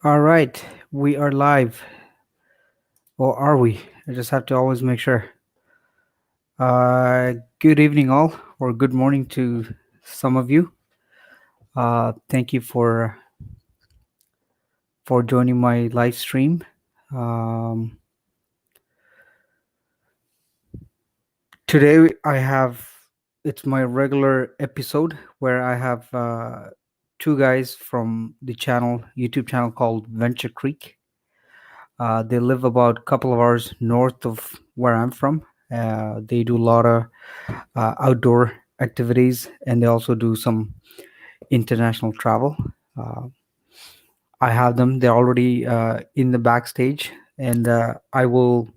All right, we are live, or are we? I just have to always make sure. Good evening, all, or good morning to some of you. Thank you for joining my live stream. Um, Today, I have it's my regular episode where I have two guys from the YouTube channel called Venture Creek. They live about a couple of hours north of where I'm from. They do a lot of outdoor activities, and they also do some international travel. Uh, I have them; they're already in the backstage, and I will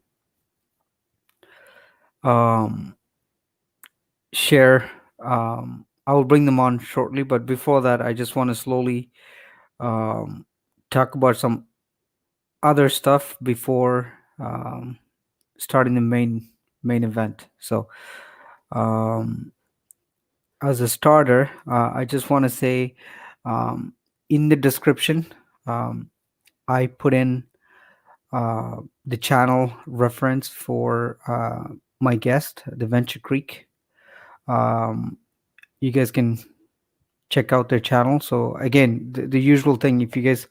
um, share. I will bring them on shortly, but before that, I just want to slowly um, talk about some other stuff before starting the main event. So, um, as a starter, I just want to say um, in the description, um, I put in the channel reference for my guest, the Venture Creek. Um, you guys can check out their channel. So again, the usual thing, if you guys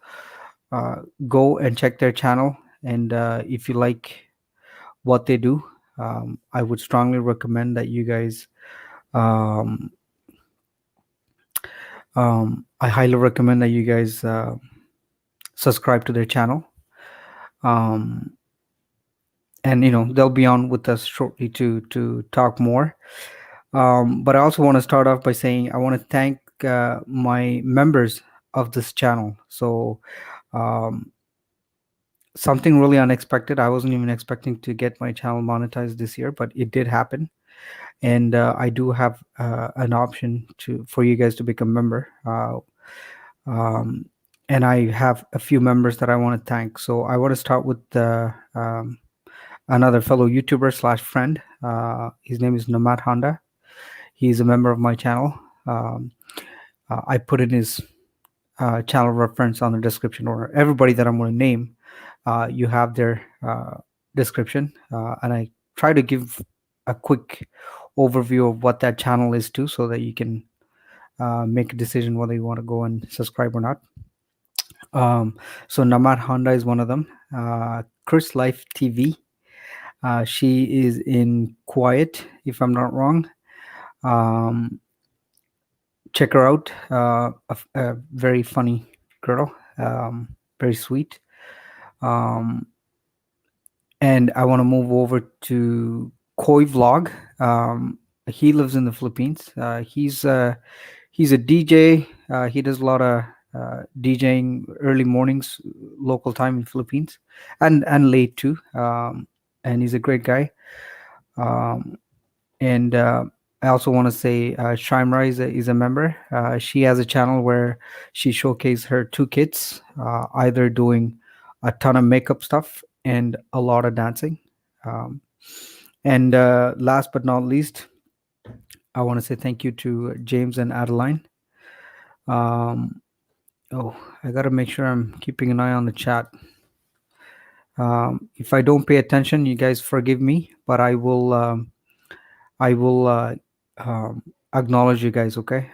go and check their channel, and if you like what they do, I would strongly recommend that you guys. Um, I highly recommend that you guys subscribe to their channel. Um, and they'll be on with us shortly to talk more. But I also want to start off by saying I want to thank my members of this channel. So um, something really unexpected. I wasn't even expecting to get my channel monetized this year, but it did happen. And I do have an option to for you guys to become member. Um, and I have a few members that I want to thank. So I want to start with another fellow YouTuber slash friend. His name is Nomad Honda. He's a member of my channel. Um, I put in his channel reference on the description, or everybody that I'm going to name. You have their description, and I try to give a quick overview of what that channel is too, so that you can make a decision whether you want to go and subscribe or not. So Nomad Honda is one of them. Cris Life TV. She is in Quiet, if I'm not wrong. Um, Check her out. A very funny girl, very sweet. Um, and I want to move over to Khoii Vlog. He lives in the Philippines. He's a DJ. He does a lot of DJing early mornings, local time in Philippines, and late too. And he's a great guy. Um, and I also want to say Shaimra is a member. She has a channel where she showcases her two kids, either doing a ton of makeup stuff and a lot of dancing. Um, and last but not least, I want to say thank you to James and Adeline. Um, oh, I got to make sure I'm keeping an eye on the chat. If I don't pay attention, you guys forgive me, but I will. I will um, acknowledge you guys. Okay.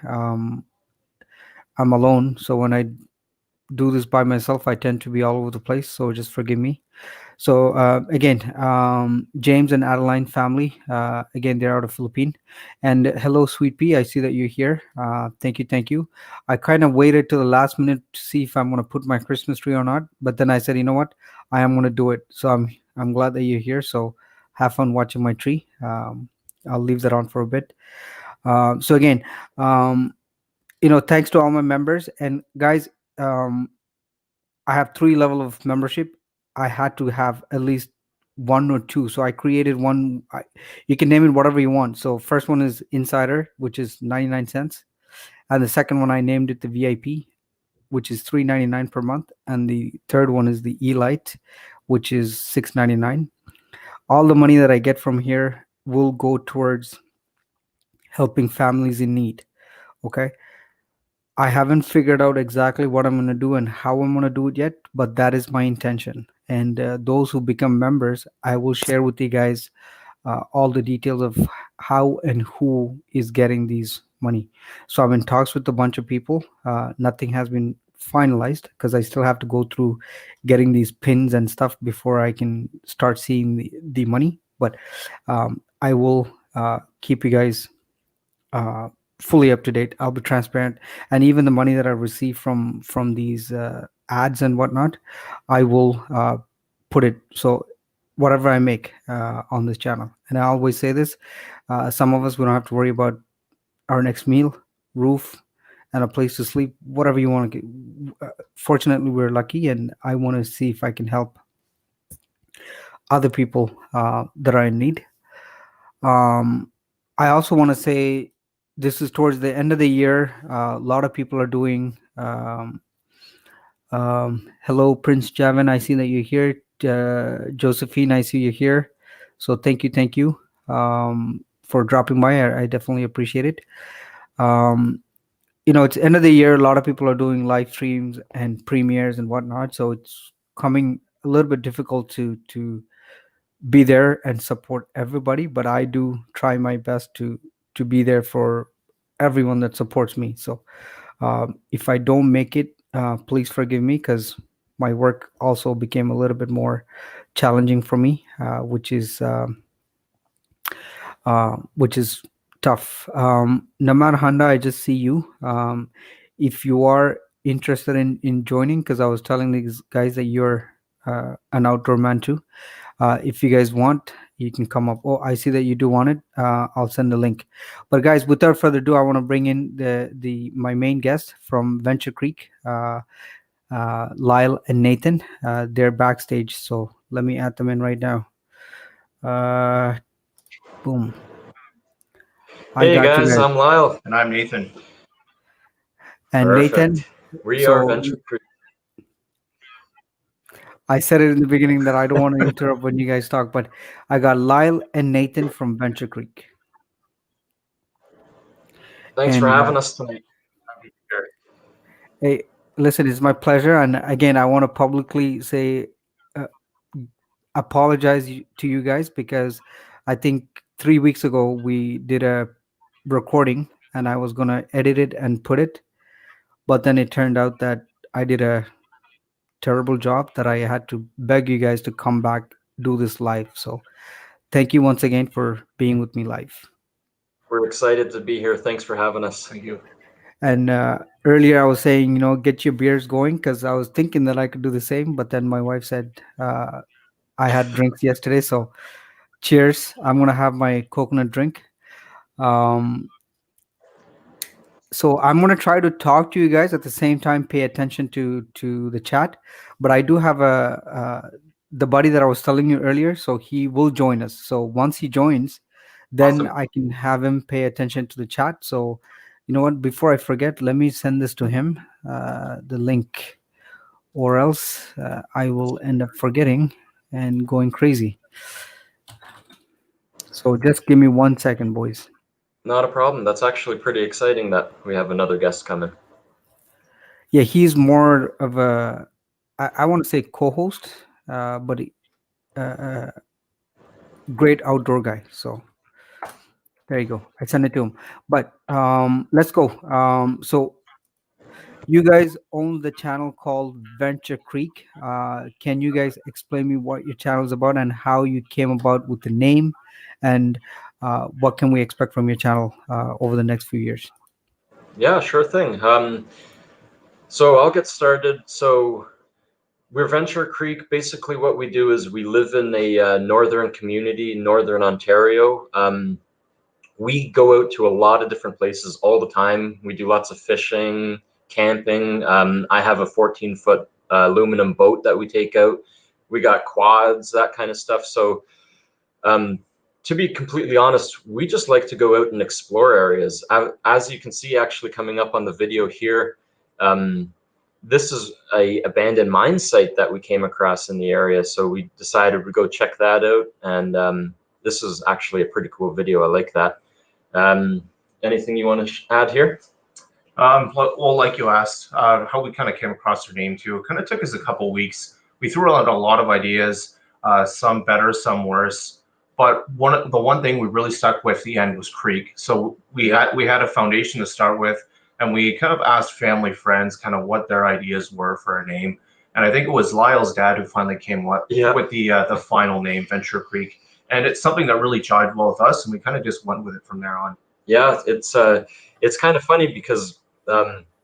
I'm alone, so when I do this by myself, I tend to be all over the place. So just forgive me. So again, James and Adeline family. Again, they're out of Philippine. And hello, Sweet Pea. I see that you're here. Thank you, thank you. I kind of waited till the last minute to see if I'm going to put my Christmas tree or not. But then I said, you know what, I am going to do it. So I'm glad that you're here. So have fun watching my tree. I'll leave that on for a bit. So again, um, thanks to all my members and guys. Um, I have three level of membership. I had to have at least one or two. So I created one. You can name it whatever you want. So first one is Insider, which is 99 cents. And the second one I named it the VIP, which is 3.99 per month. And the third one is the Elite, which is 6.99. All the money that I get from here will go towards helping families in need. Okay. I haven't figured out exactly what I'm going to do and how I'm going to do it yet, but that is my intention. And those who become members, I will share with you guys all the details of how and who is getting these money. So I'm in talks with a bunch of people. Nothing has been finalized because I still have to go through getting these pins and stuff before I can start seeing the money. But I will keep you guys uh, fully up to date. I'll be transparent, and even the money that I receive from these ads and whatnot, I will put it so whatever I make on this channel. And I always say this: some of us, we don't have to worry about our next meal, roof, and a place to sleep. Whatever you want to get. Fortunately, we're lucky, and I want to see if I can help other people that are in need. Um, I also want to say this is towards the end of the year. A lot of people are doing. Hello, Prince Javin. I see that you're here. Josephine, I see you're here. So thank you for dropping by. I definitely appreciate it. Um, it's end of the year. A lot of people are doing live streams and premieres and whatnot. So it's coming a little bit difficult to be there and support everybody, but I do try my best to be there for everyone that supports me. So if I don't make it, please forgive me because my work also became a little bit more challenging for me, which is tough. Nomad Honda, I just see you. If you are interested in joining, because I was telling these guys that you're an outdoor man too. If you guys want, you can come up. Oh, I see that you do want it. I'll send the link. But guys, without further ado, I want to bring in the my main guest from Venture Creek, Lyle and Nathan. They're backstage, so let me add them in right now. Boom. I Hey got you guys, guys. I'm Lyle. And I'm Nathan. And Nathan. Perfect. We are So Venture Creek. I said it in the beginning that I don't want to interrupt when you guys talk, but I got Lyle and Nathan from Venture Creek. Thanks for And having us tonight. hey, listen, it's my pleasure. And again, I want to publicly say, uh, apologize to you guys because I think 3 weeks ago we did a recording and I was going to edit it and put it. But then it turned out that I did a terrible job that I had to beg you guys to come back, do this live. So thank you once again for being with me live. We're excited to be here. Thanks for having us. Thank you. And earlier I was saying, get your beers going because I was thinking that I could do the same. But then my wife said, I had drinks yesterday. So cheers. I'm going to have my coconut drink. Um, so I'm going to try to talk to you guys at the same time, pay attention to the chat. But I do have the buddy that I was telling you earlier. So he will join us. So once he joins, then Awesome. I can have him pay attention to the chat. So you know what? Before I forget, let me send this to him, the link, or else I will end up forgetting and going crazy. So just give me 1 second, boys. Not a problem. That's actually pretty exciting that we have another guest coming. Yeah, he's more of a, I want to say co-host, but great outdoor guy. So there you go. I sent it to him. But let's go. So you guys own the channel called Venture Creek. Can you guys explain me what your channel is about and how you came about with the name, and what can we expect from your channel over the next few years? Yeah, sure thing. So I'll get started. So we're Venture Creek. Basically, what we do is we live in a northern community, northern Ontario. We go out to a lot of different places all the time. We do lots of fishing, camping. I have a 14-foot aluminum boat that we take out. We got quads, that kind of stuff. So to be completely honest, we just like to go out and explore areas. As you can see, actually coming up on the video here, this is a abandoned mine site that we came across in the area. So we decided to go check that out. And this is actually a pretty cool video. I like that. Anything you want to add here? Well, like you asked, how we kind of came across our name too. It kind of took us a couple weeks. We threw out a lot of ideas, some better, some worse. But the one thing we really stuck with the end was Creek. So we had a foundation to start with, and we kind of asked family friends kind of what their ideas were for a name. And I think it was Lyle's dad who finally came up Yeah. with the final name, Venture Creek. And it's something that really jived well with us, and we kind of just went with it from there on. Yeah, it's kind of funny because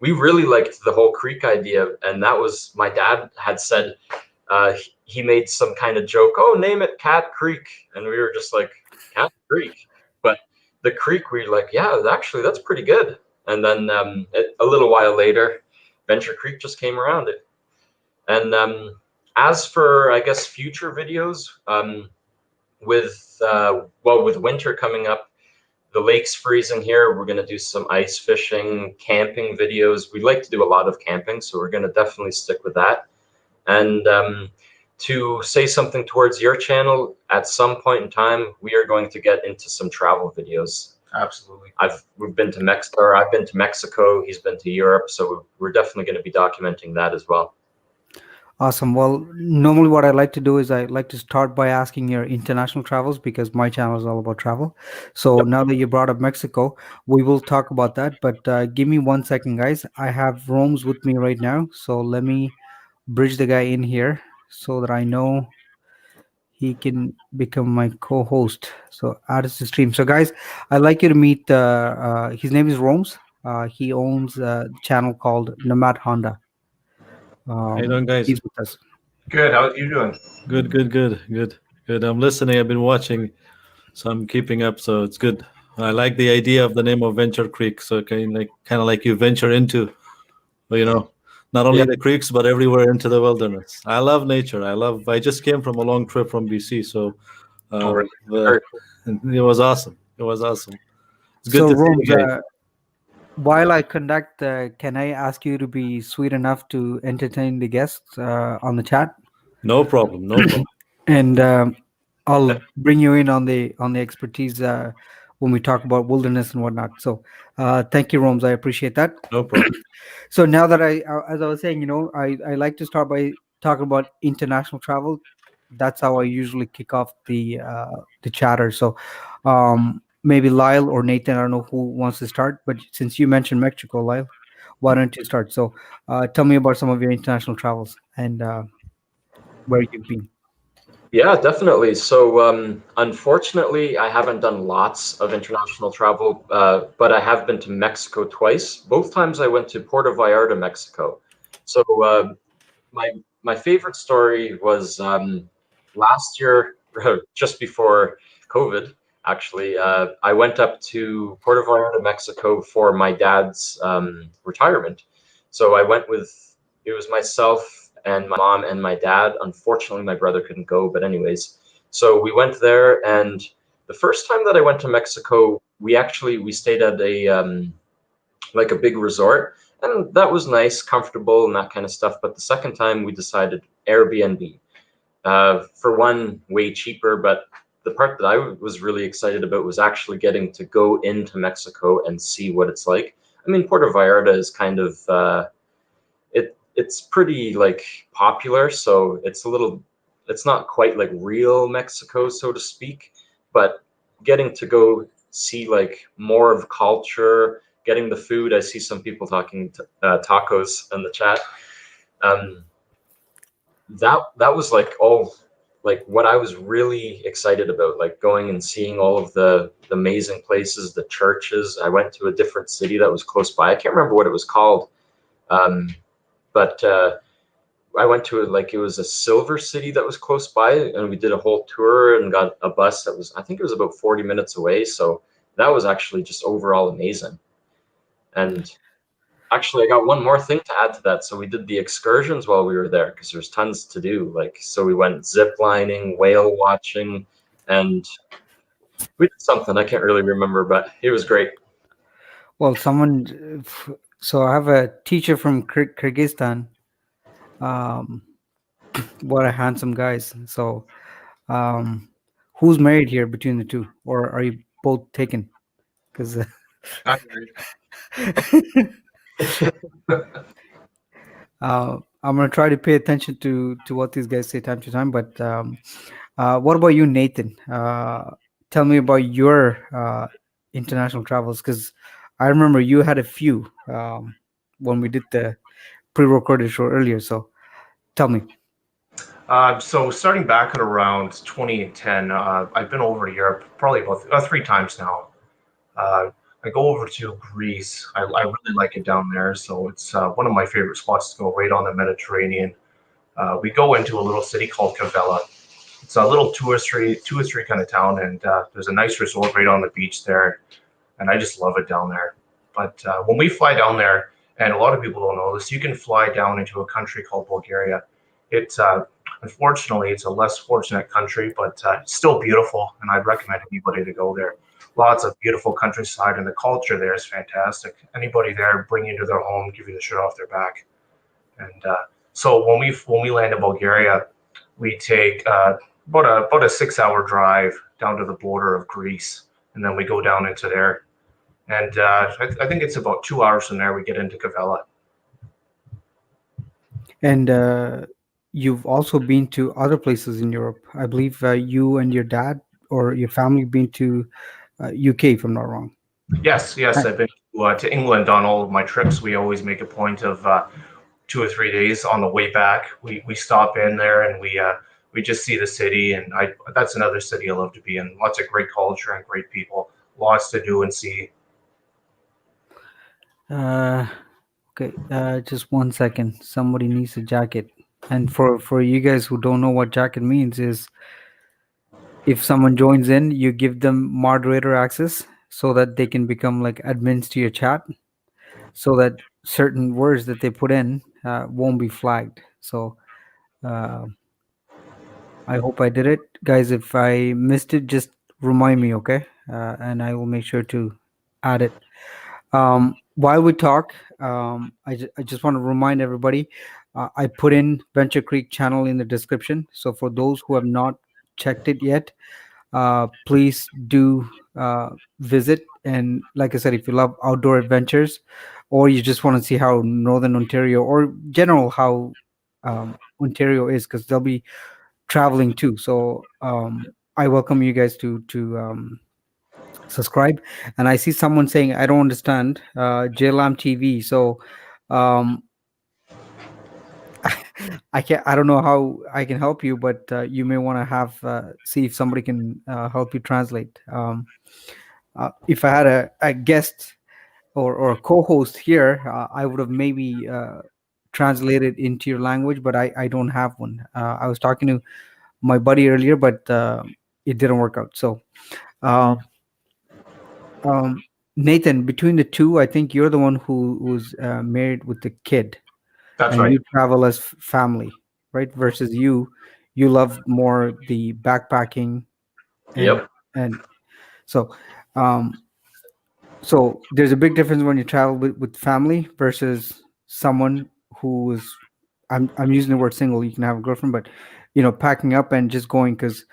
we really liked the whole creek idea, and that was my dad had said he made some kind of joke, oh, name it Cat Creek, and we were just like, Cat Creek, but the creek, we were like, yeah, actually that's pretty good. And then a little while later, Venture Creek just came around it. And as for, I guess, future videos, with winter coming up, the lake's freezing here. We're going to do some ice fishing, camping videos. We like to do a lot of camping, so we're going to definitely stick with that. And to say something towards your channel, at some point in time, we are going to get into some travel videos. Absolutely. We've been to Mexico, or I've been to Mexico, he's been to Europe, so we're definitely going to be documenting that as well. Awesome. Well, normally what I like to do is I like to start by asking your international travels because my channel is all about travel. So Yep. now that you brought up Mexico, we will talk about that. But give me 1 second, guys. I have Rome's with me right now. So let me bridge the guy in here so that I know he can become my co-host. So add us to stream. So guys, I'd like you to meet. His name is Rome's. He owns a channel called Nomad Honda. How you doing, guys? He's with us. Good. How are you doing? Good. I'm listening. I've been watching, so I'm keeping up. So it's good. I like the idea of the name of Venture Creek. So kind of like you venture into, well, not only Yeah. the creeks but everywhere into the wilderness. I love nature. I just came from a long trip from BC, so Alright. it was awesome. It was awesome. It's good So to see Rome, you guys. while I conduct, can I ask you to be sweet enough to entertain the guests on the chat, No problem. No problem. and I'll bring you in on the expertise when we talk about wilderness and whatnot. So, thank you, Rome's. I appreciate that. No problem. So now that as I was saying, I like to start by talking about international travel. That's how I usually kick off the chatter. So, maybe Lyle or Nathan, I don't know who wants to start, but since you mentioned Mexico, Lyle, why don't you start? So, tell me about some of your international travels and where you've been. Yeah, definitely. So, unfortunately, I haven't done lots of international travel, but I have been to Mexico twice. Both times I went to Puerto Vallarta, Mexico. So, my favorite story was last year, just before COVID. Actually, I went up to Puerto Vallarta, Mexico for my dad's retirement. So I went with, it was myself and my mom and my dad. Unfortunately, my brother couldn't go, but anyways, so we went there. And the first time that I went to Mexico, we stayed at like a big resort, and that was nice, comfortable, and that kind of stuff. But the second time, we decided Airbnb. For one, way cheaper, but the part that I was really excited about was actually getting to go into Mexico and see what it's like. I mean, Puerto Vallarta is kind of it's pretty like popular, so it's not quite like real Mexico, so to speak, but getting to go see like more of culture, getting the food. I see some people talking tacos in the chat. Um, that was like all like what I was really excited about, like going and seeing all of the amazing places, the churches. I went to a different city that was close by. I can't remember what it was called, but I went to it was a silver city that was close by, and we did a whole tour and got a bus that was, I think it was about 40 minutes away. So that was actually just overall amazing. And actually, I got one more thing to add to that. So we did the excursions while we were there because there's tons to do. Like, so we went zip lining, whale watching, and we did something I can't really remember, but it was great. Well, so I have a teacher from Kyrgyzstan. Um, what a handsome guys. So, who's married here between the two, or are you both taken? Because I'm married. I'm gonna try to pay attention to what these guys say time to time. But what about you, Nathan? Tell me about your international travels, because I remember you had a few when we did the pre-recorded show earlier. So tell me. So starting back at around 2010, I've been over to Europe probably about 3 times now. Uh, I go over to Greece. I really like it down there, so it's one of my favorite spots to go, right on the Mediterranean. We go into a little city called Cavella. It's a little touristy kind of town, and there's a nice resort right on the beach there, and I just love it down there. But when we fly down there, and a lot of people don't know this, you can fly down into a country called Bulgaria. It's unfortunately it's a less fortunate country, but it's still beautiful, and I'd recommend anybody to go there. Lots of beautiful countryside, and the culture there is fantastic. Anybody there bring you to their home, give you the shirt off their back, and so when we land in Bulgaria, we take about a 6 hour drive down to the border of Greece, and then we go down into there. And I think it's about 2 hours from there we get into Cavella. And you've also been to other places in Europe. I believe you and your dad or your family been to UK, if I'm not wrong. Yes, I've been to England on all of my trips. We always make a point of 2 or 3 days on the way back. We stop in there and we just see the city, and that's another city I love to be in. Lots of great culture and great people. Lots to do and see. Okay, just 1 second. Somebody needs a jacket. And for you guys who don't know what jacket means, is if someone joins in, you give them moderator access so that they can become like admins to your chat, so that certain words that they put in won't be flagged. So uh, I hope I did it, guys. If I missed it, just remind me, okay? And I will make sure to add it. While we talk, I just want to remind everybody, I put in Venture Creek channel in the description. So for those who have not checked it yet, please do visit. And like I said, if you love outdoor adventures, or you just want to see how Northern Ontario or general how Ontario is, because they'll be traveling too. So I welcome you guys to subscribe. And I see someone saying I don't understand JLAM TV. So um I don't know how I can help you, but you may want to have see if somebody can help you translate. If I had a guest or a co-host here, I would have maybe translated into your language, but I don't have one. I was talking to my buddy earlier, but it didn't work out. So uh, Nathan, between the two, I think you're the one who's married with the kid, That's and right. you travel as family, right? Versus you love more the backpacking and Yep. and so um, so there's a big difference when you travel with family versus someone who is I'm using the word single. You can have a girlfriend, but packing up and just going, because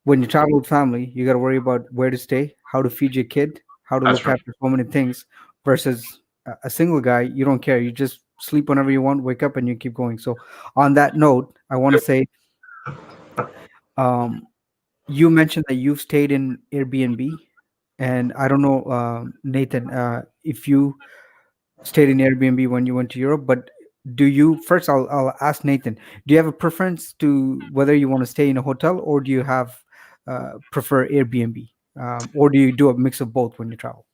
when you travel with family, you got to worry about where to stay, how to feed your kid, how to That's look right. after so many things. Versus a single guy, you don't care. You just sleep whenever you want, wake up, and you keep going. So, on that note, I want to say, um, you mentioned that you've stayed in Airbnb, and I don't know, Nathan, if you stayed in Airbnb when you went to Europe, but do you first? I'll ask Nathan. Do you have a preference to whether you want to stay in a hotel, or do you have prefer Airbnb, or do you do a mix of both when you travel?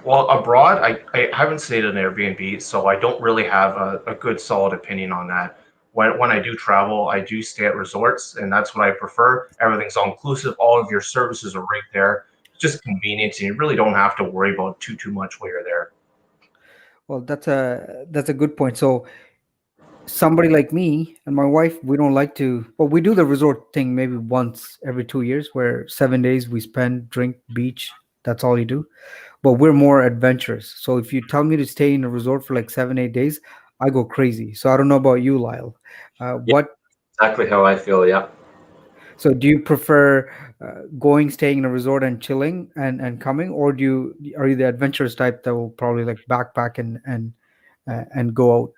Well, abroad, I haven't stayed in Airbnb, so I don't really have a good solid opinion on that. When I do travel, I do stay at resorts, and that's what I prefer. Everything's all inclusive. All of your services are right there. It's just convenience, and you really don't have to worry about too much while you're there. Well, that's a good point. So somebody like me and my wife, we don't like to. Well, we do the resort thing maybe once every 2 years, where 7 days we spend drink beach. That's all you do. But we're more adventurous. So if you tell me to stay in a resort for like 7 8 days, I go crazy. So I don't know about you, Lyle. Yeah, What? exactly how I feel. Yeah. So do you prefer going, staying in a resort and chilling and coming, or are you the adventurous type that will probably like backpack and go out?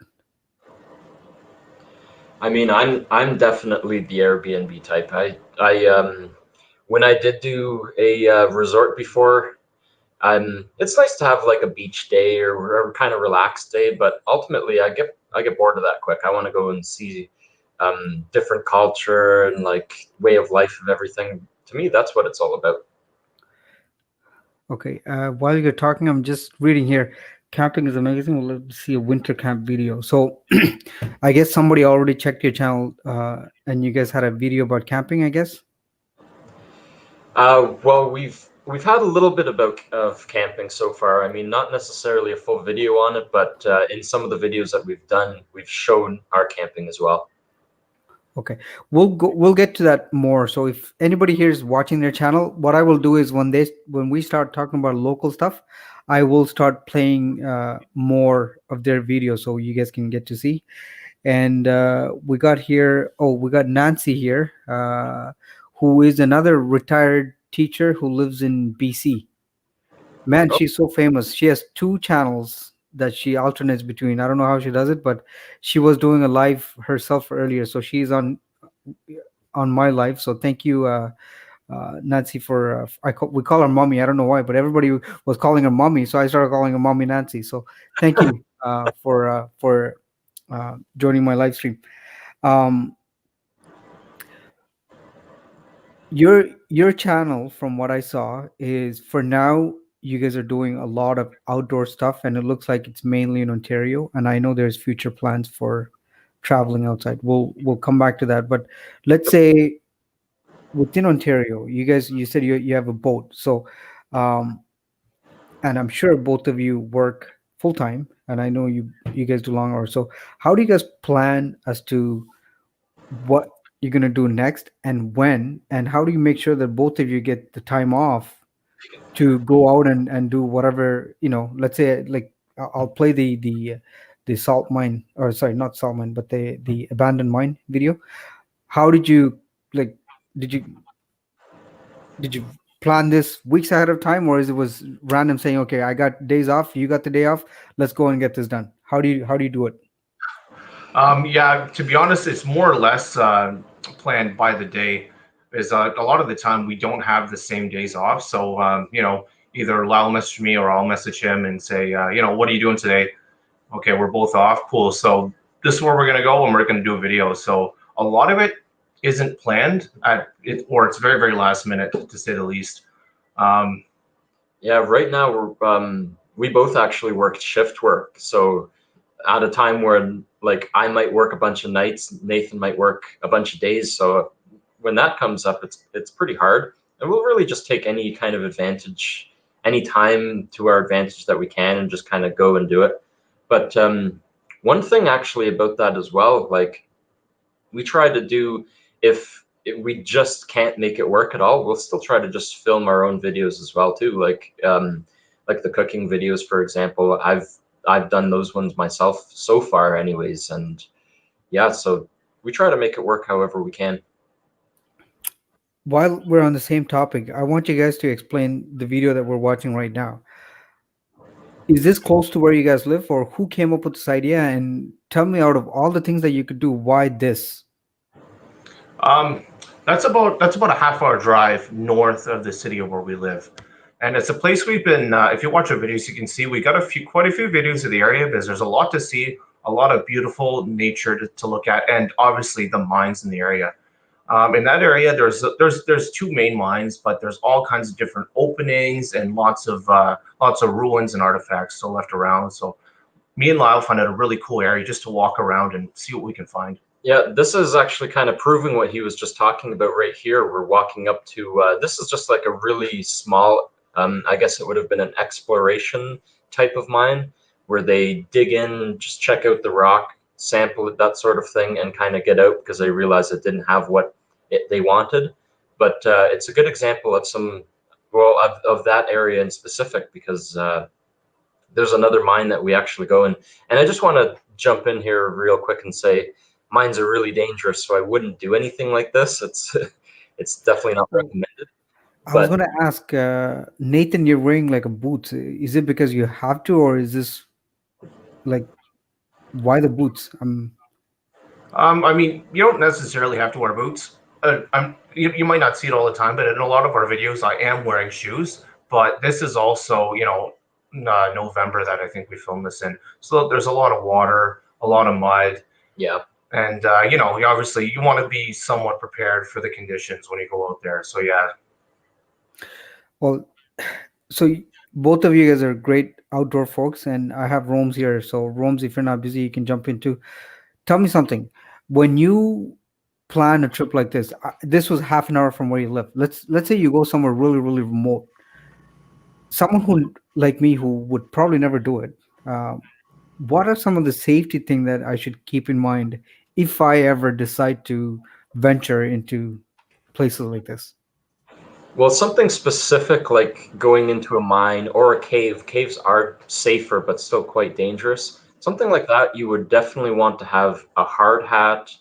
I mean, I'm definitely the Airbnb type. I when I did do a resort before, it's nice to have like a beach day or a kind of relaxed day, but ultimately I get bored of that quick. I want to go and see different culture and like way of life of everything. To me, that's what it's all about. Okay. While you're talking, I'm just reading here. Camping is amazing. We'll love to see a winter camp video. So, I guess somebody already checked your channel, and you guys had a video about camping, I guess. Well, we've had a little bit of camping so far. I mean, not necessarily a full video on it, but in some of the videos that we've done, we've shown our camping as well. Okay, we'll get to that more. So if anybody here is watching their channel, what I will do is when we start talking about local stuff, I will start playing more of their videos so you guys can get to see. And we got Nancy here, who is another retired teacher who lives in BC. Man, Oh, she's so famous. She has two channels that she alternates between. I don't know how she does it, but she was doing a live herself earlier, so she's on my live. So thank you, Nancy, for we call her mommy. I don't know why, but everybody was calling her mommy, so I started calling her mommy Nancy. So thank you for joining my live stream. Um, your channel, from what I saw, is for now you guys are doing a lot of outdoor stuff, and it looks like it's mainly in Ontario. And I know there's future plans for traveling outside. We'll come back to that. But let's say within Ontario, you said you have a boat. So um, and I'm sure both of you work full time, and I know you guys do long hours. So how do you guys plan as to what you're going to do next and when, and how do you make sure that both of you get the time off to go out and do whatever, let's say, like, I'll play the salt mine, or sorry, not salt mine, but the abandoned mine video. How did you, like, did you did you plan this weeks ahead of time, or is it was random, saying, okay, I got days off, you got the day off, let's go and get this done? How do you do it? Yeah, to be honest, it's more or less planned by the day. Is a lot of the time we don't have the same days off, so either Lyle message me or I'll message him and say, what are you doing today? Okay, we're both off. Cool. So this is where we're gonna go, and we're gonna do a video. So a lot of it isn't planned or it's very very last minute, to say the least. Um, yeah. Right now we both actually work shift work, so at a time where like I might work a bunch of nights, Nathan might work a bunch of days. So when that comes up, it's pretty hard, and we'll really just take any kind of advantage, any time to our advantage that we can, and just kind of go and do it. But one thing actually about that as well, like we try to do, if we just can't make it work at all, we'll still try to just film our own videos as well too. Like the cooking videos, for example. I've done those ones myself so far, anyways, and yeah, so we try to make it work however we can. While we're on the same topic, I want you guys to explain the video that we're watching right now. Is this close to where you guys live, or who came up with this idea? And tell me, out of all the things that you could do, why this? um, that's about a half-hour drive north of the city of where we live, and it's a place we've been. If you watch our videos, you can see we got quite a few videos of the area because there's a lot to see, a lot of beautiful nature to look at, and obviously the mines in the area. In that area, there's two main mines, but there's all kinds of different openings and lots of ruins and artifacts still left around. So me and Lyle found it a really cool area just to walk around and see what we can find. Yeah, this is actually kind of proving what he was just talking about right here. We're walking up to, this is just like a really small, I guess it would have been an exploration type of mine where they dig in, just check out the rock, sample it, that sort of thing, and kind of get out because they realized it didn't have what they wanted. But it's a good example of of that area in specific, because there's another mine that we actually go in. And I just want to jump in here real quick and say, mines are really dangerous, so I wouldn't do anything like this. it's definitely not Well, recommended. I was But going to ask, Nathan, you're wearing like a boots. Is it because you have to, or is this like why the boots? I mean, you don't necessarily have to wear boots. You might not see it all the time, but in a lot of our videos, I am wearing shoes. But this is also, November that I think we filmed this in. So there's a lot of water, a lot of mud, yeah, and obviously you want to be somewhat prepared for the conditions when you go out there. So yeah. Well, so both of you guys are great outdoor folks, and I have Rome's here. So Rome's, if you're not busy, you can jump into. Tell me something. When you plan a trip like this, this was half an hour from where you live. Let's say you go somewhere really really remote. Someone who like me who would probably never do it. What are some of the safety things that I should keep in mind if I ever decide to venture into places like this? well, something specific like going into a mine or a cave. Caves are safer, but still quite dangerous. Something like that, you would definitely want to have a hard hat,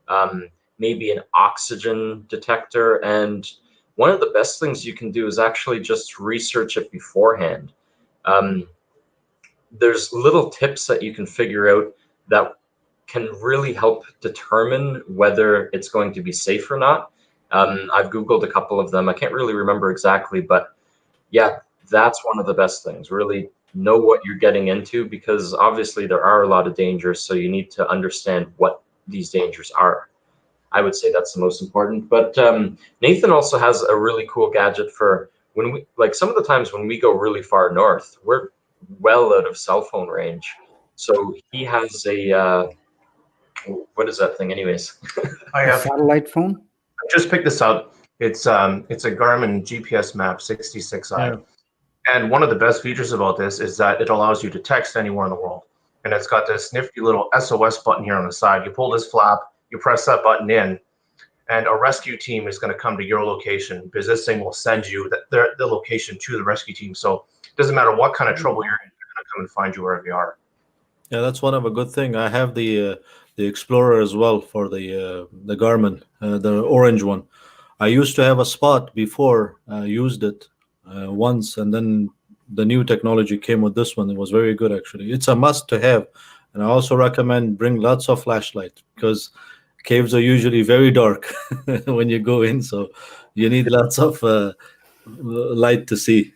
um, maybe an oxygen detector, and one of the best things you can do is actually just research it beforehand. Um, there's little tips that you can figure out that can really help determine whether it's going to be safe or not. I've Googled a couple of them. I can't really remember exactly, but yeah, that's one of the best things. Really know what you're getting into, because obviously there are a lot of dangers. So you need to understand what these dangers are. I would say that's the most important. But Nathan also has a really cool gadget for when we, like some of the times when we go really far north, we're well out of cell phone range. So he has a, what is that thing anyways? I A have satellite phone? just picked this up. It's a Garmin GPS Map 66i. Yeah. And one of the best features about this is that it allows you to text anywhere in the world. And it's got this nifty little SOS button here on the side. You pull this flap, you press that button in, and a rescue team is going to come to your location, because this thing will send you the location to the rescue team. So it doesn't matter what kind of trouble you're in, they're going to come and find you wherever you are. Yeah, that's one of a good thing. I have the Explorer as well for the Garmin, the orange one. I used to have a Spot before. I used it once, and then the new technology came with this one. It was very good actually. It's a must to have, and I also recommend bring lots of flashlight, because caves are usually very dark when you go in, so you need lots of light to see.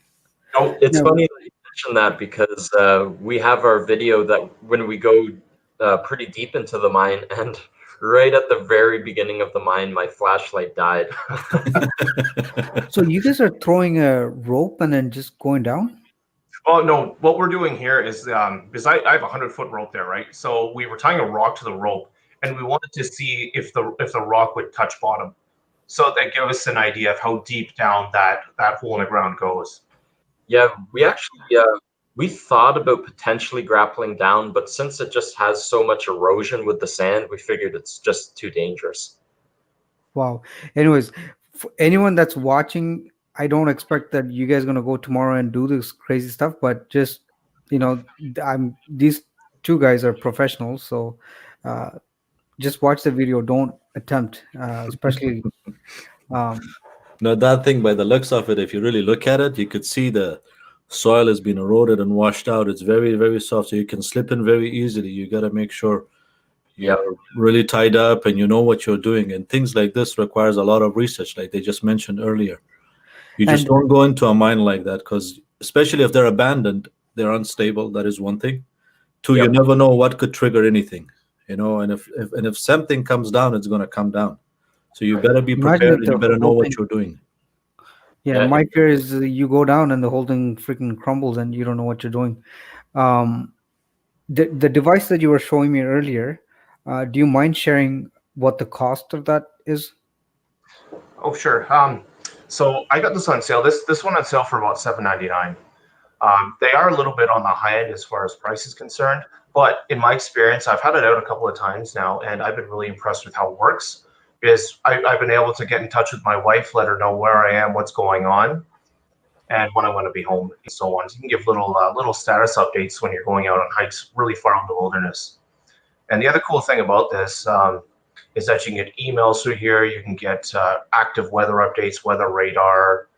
Oh, It's Yeah, funny that you mention that, because we have our video that when we go pretty deep into the mine, and right at the very beginning of the mine, my flashlight died. so you guys are throwing a rope and then just going down? oh no, what we're doing here is because I have a 100-foot rope there, right? So we were tying a rock to the rope, and we wanted to see if the rock would touch bottom. So that gave us an idea of how deep down that hole in the ground goes. Yeah, we actually we thought about potentially grappling down, but since it just has so much erosion with the sand, we figured it's just too dangerous. Wow. Anyways, for anyone that's watching, I don't expect that you guys gonna go tomorrow and do this crazy stuff, but just I'm these two guys are professionals, so uh, just watch the video. Don't attempt, especially. Um, Now that thing, by the looks of it, if you really look at it, you could see the soil has been eroded and washed out. It's very, very soft, so you can slip in very easily. You got to make sure Yeah, you're really tied up and you know what you're doing. And things like this requires a lot of research, like they just mentioned earlier. You just and don't go into a mine like that, because especially if they're abandoned, they're unstable. That is one thing. Two, you yep. never know what could trigger anything, and if something comes down, it's going to come down. So you better be imagine prepared if and you the better know whole what thing. you're doing. Yeah, Yeah, my fear is you go down and the whole thing freaking crumbles and you don't know what you're doing. Um, the device that you were showing me earlier, do you mind sharing what the cost of that is? Oh sure. So I got this on sale. This one on sale for about $7.99. They are a little bit on the high end as far as price is concerned, but in my experience, I've had it out a couple of times now, and I've been really impressed with how it works. Because I've been able to get in touch with my wife, let her know where I am, what's going on, and when I want to be home, and so on. So you can give little status updates when you're going out on hikes really far out in the wilderness. And the other cool thing about this, is that you can get emails through here. You can get active weather updates, weather radar,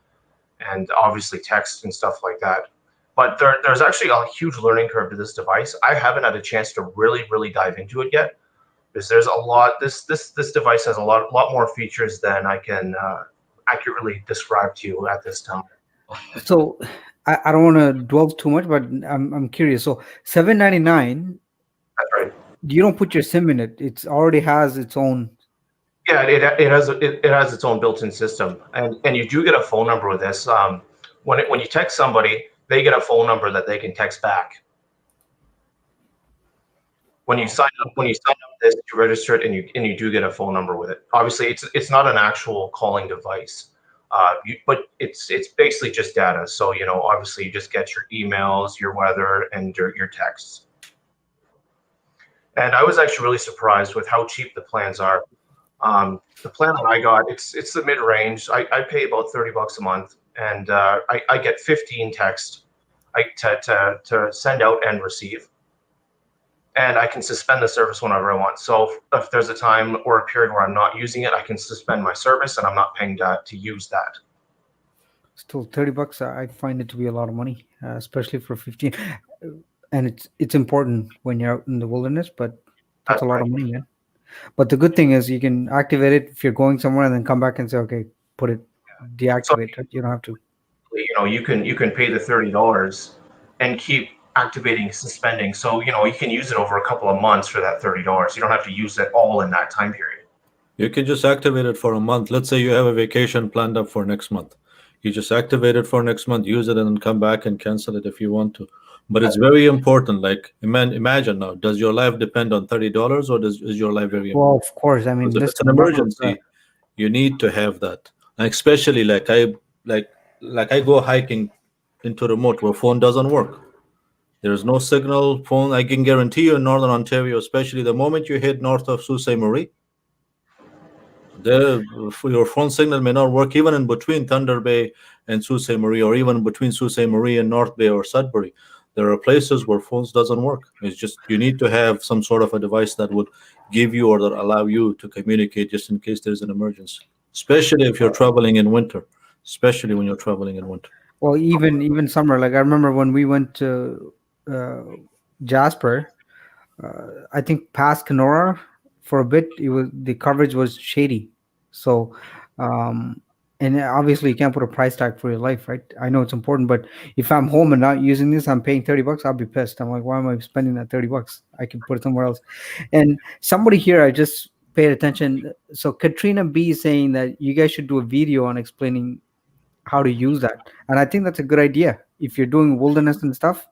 and obviously text and stuff like that. But there's actually a huge learning curve to this device. I haven't had a chance to really dive into it yet, because there's a lot. This device has a lot more features than I can accurately describe to you at this time. So I don't want to dwell too much, but I'm curious. So $7.99. That's right. You don't put your SIM in it. It already has its own. Yeah, it has its own built-in system, and you do get a phone number with this. When you text somebody, they get a phone number that they can text back. When you sign up this, you register it, and you do get a phone number with it. Obviously, it's not an actual calling device, but it's basically just data. So obviously, you just get your emails, your weather, and your texts. And I was actually really surprised with how cheap the plans are. The plan that I got, it's the mid-range. I pay about $30 a month, and I get 15 texts to send out and receive. And I can suspend the service whenever I want. So if there's a time or a period where I'm not using it, I can suspend my service, and I'm not paying to use that. Still $30. I find it to be a lot of money, especially for 15. And it's important when you're out in the wilderness, but that's a lot of money, man. But the good thing is you can activate it if you're going somewhere, and then come back and say, okay, put it, deactivate it. You don't have to. You can pay the $30 and keep activating, suspending. So you can use it over a couple of months for that $30. You don't have to use it all in that time period. You can just activate it for a month. Let's say you have a vacation planned up for next month. You just activate it for next month, use it, and then come back and cancel it if you want to. But it's very important. Like imagine now, does your life depend on $30, or is your life very important? Well, of course. I mean, if it's an emergency, you need to have that. And especially like I go hiking into remote where phone doesn't work. There's no signal phone. I can guarantee you in Northern Ontario, especially the moment you hit north of Sault Ste. Marie, your phone signal may not work even in between Thunder Bay and Sault Ste. Marie, or even between Sault Ste. Marie and North Bay or Sudbury. There are places where phones doesn't work. It's just you need to have some sort of a device that would give you or that allow you to communicate just in case there's an emergency, especially if you're traveling in winter, especially when you're traveling in winter. Well, even summer. Like I remember when we went to Jasper, I think past Kenora for a bit, the coverage was shady. So, and obviously you can't put a price tag for your life, right? I know it's important, but if I'm home and not using this, I'm paying $30. I'll be pissed. I'm like, why am I spending that $30? I can put it somewhere else. And somebody here, I just paid attention. So Katrina B is saying that you guys should do a video on explaining how to use that, and I think that's a good idea. If you're doing wilderness and stuff,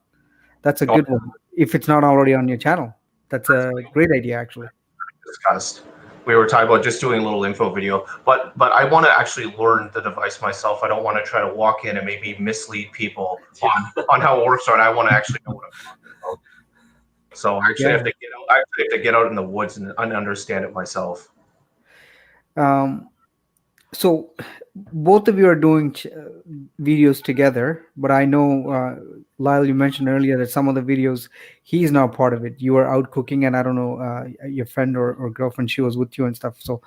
that's a good one. If it's not already on your channel, that's a great idea, actually. Discussed. We were talking about just doing a little info video, but I want to actually learn the device myself. I don't want to try to walk in and maybe mislead people on how it works, or I want to actually know what I'm talking about. So I actually have to get out. I actually have to get out in the woods and understand it myself. So both of you are doing videos together, but I know Lyle, you mentioned earlier that some of the videos he's not part of it. You were out cooking, and I don't know, your friend or girlfriend, she was with you and stuff. So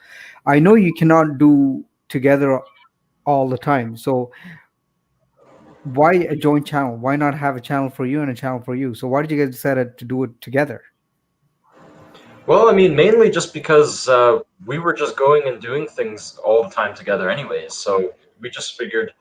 I know you cannot do together all the time. So why a joint channel? Why not have a channel for you and a channel for you? So why did you guys decide to do it together? Well, I mean, mainly just because we were just going and doing things all the time together anyways. So we just figured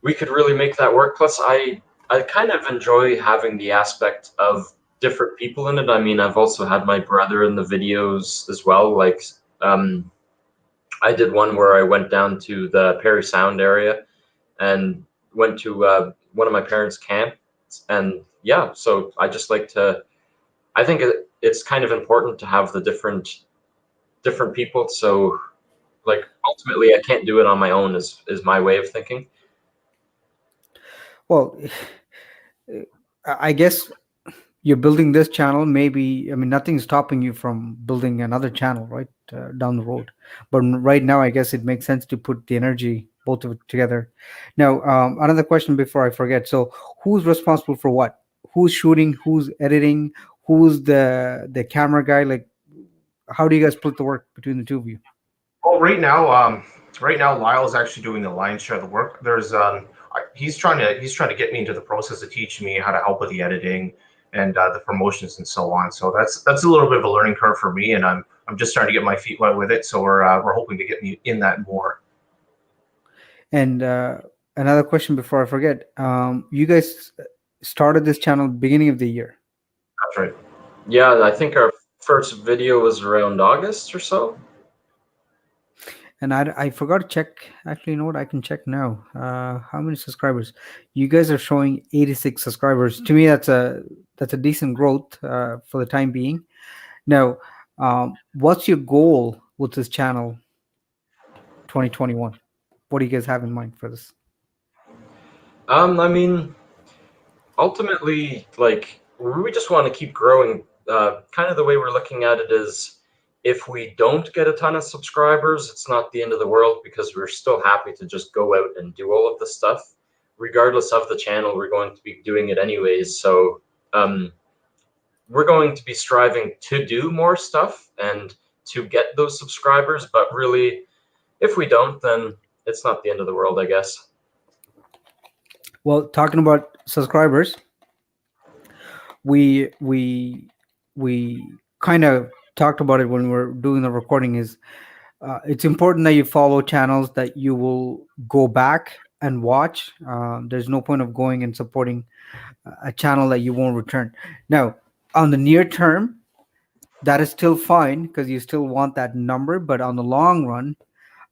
we could really make that work. Plus, I kind of enjoy having the aspect of different people in it. I mean, I've also had my brother in the videos as well. Like, I did one where I went down to the Perry Sound area and went to one of my parents' camps. And yeah, so I just like to, I think it's kind of important to have the different people. So like ultimately I can't do it on my own is my way of thinking. Well, I guess you're building this channel. Maybe, I mean, nothing's stopping you from building another channel, right, down the road. But right now, I guess it makes sense to put the energy, both of it together. Now, another question before I forget. So who's responsible for what? Who's shooting? Who's editing? Who's the camera guy? Like, how do you guys split the work between the two of you? Well, right now, Lyle's actually doing the lion's share of the work. He's trying to get me into the process of teaching me how to help with the editing and the promotions and so on. So that's a little bit of a learning curve for me, and I'm just starting to get my feet wet with it. So we're hoping to get me in that more. And another question before I forget, you guys started this channel beginning of the year. That's right. Yeah, I think our first video was around August or so. And I forgot to check. Actually, you know what? I can check now. How many subscribers? You guys are showing 86 subscribers. To me, that's a decent growth for the time being. Now, what's your goal with this channel 2021? What do you guys have in mind for this? I mean, ultimately, like, we just want to keep growing. Kind of the way we're looking at it is, if we don't get a ton of subscribers, it's not the end of the world, because we're still happy to just go out and do all of this stuff. Regardless of the channel, we're going to be doing it anyways. So we're going to be striving to do more stuff and to get those subscribers. But really, if we don't, then it's not the end of the world, I guess. Well, talking about subscribers, we kind of talked about it when we were doing the recording. Is it's important that you follow channels that you will go back and watch. There's no point of going and supporting a channel that you won't return. Now, on the near term, that is still fine because you still want that number. But on the long run,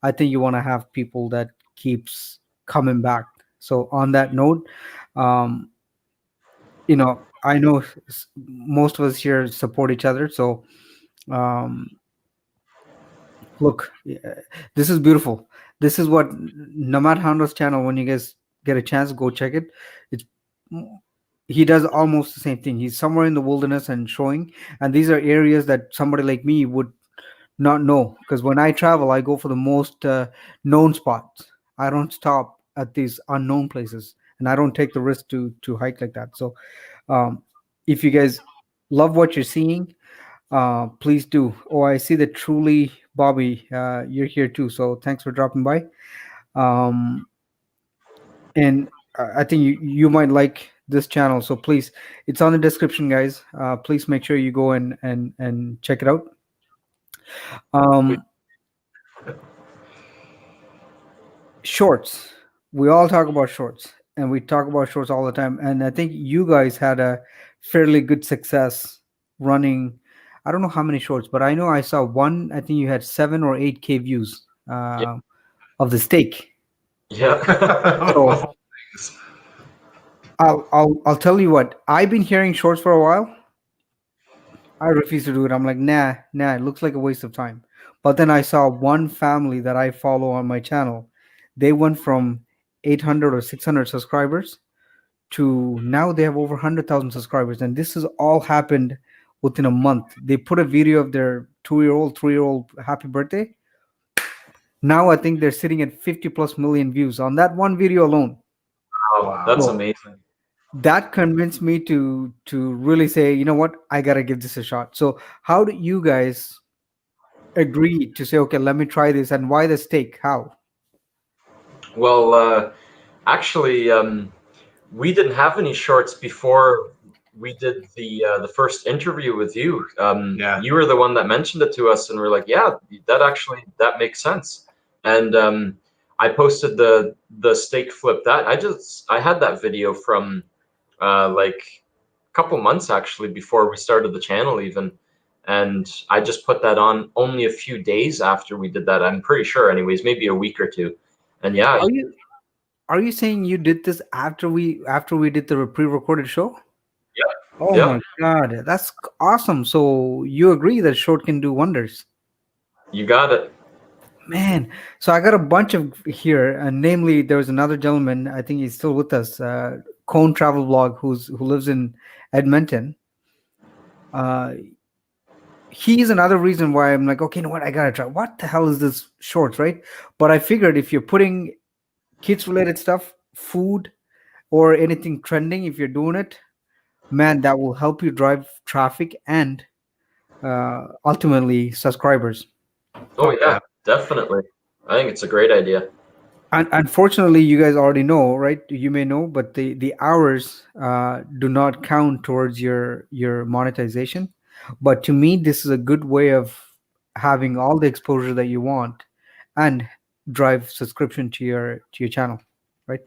I think you want to have people that keeps coming back. So on that note, um, I know most of us here support each other. So um, look, this is beautiful. This is what Nomad Honda's channel. When you guys get a chance, go check it. It's he does almost the same thing. He's somewhere in the wilderness and showing, and these are areas that somebody like me would not know, because when I travel, I go for the most known spots. I don't stop at these unknown places, and I don't take the risk to hike like that. So, if you guys love what you're seeing, please do. Oh, I see that truly, Bobby, you're here too. So thanks for dropping by. And I think you might like this channel. So please, it's on the description, guys. Please make sure you go and check it out. Shorts. We all talk about shorts, and we talk about shorts all the time. And I think you guys had a fairly good success running. I don't know how many shorts, but I know I saw one. I think you had 7 or 8K views of the steak. Yeah. So I'll tell you what. I've been hearing shorts for a while. I refuse to do it. I'm like, nah. It looks like a waste of time. But then I saw one family that I follow on my channel. They went from 800 or 600 subscribers to now they have over 100,000 subscribers, and this has all happened within a month. They put a video of their 2-year-old, 3-year-old happy birthday. Now I think they're sitting at 50 plus million views on that one video alone. Wow, that's So amazing. that convinced me to really say, you know what, I gotta give this a shot. So how do you guys agree to say, okay, let me try this, and why the steak? How? Well, actually, we didn't have any shorts before we did the first interview with you. Yeah. You were the one that mentioned it to us, and we're like, yeah, that makes sense. And I posted the steak flip. That I had that video from like a couple months actually before we started the channel even, and I just put that on only a few days after we did that. I'm pretty sure, anyways, maybe a week or two. And yeah, Are you saying you did this after we did the pre-recorded show? yeah, Oh yeah, my god, that's awesome. So you agree that short can do wonders. you got it. Man, so I got a bunch of here, and namely, there was another gentleman. I think he's still with us. Cone Travel Blog, who lives in Edmonton. He's another reason why I'm like, okay, you know what? I gotta try. What the hell is this shorts, right? But I figured if you're putting kids-related stuff, food, or anything trending, if you're doing it, man, that will help you drive traffic and ultimately subscribers. Oh yeah, definitely. I think it's a great idea. And unfortunately, you guys already know, right? You may know, but the hours do not count towards your monetization. But to me, this is a good way of having all the exposure that you want and drive subscription to your channel, right?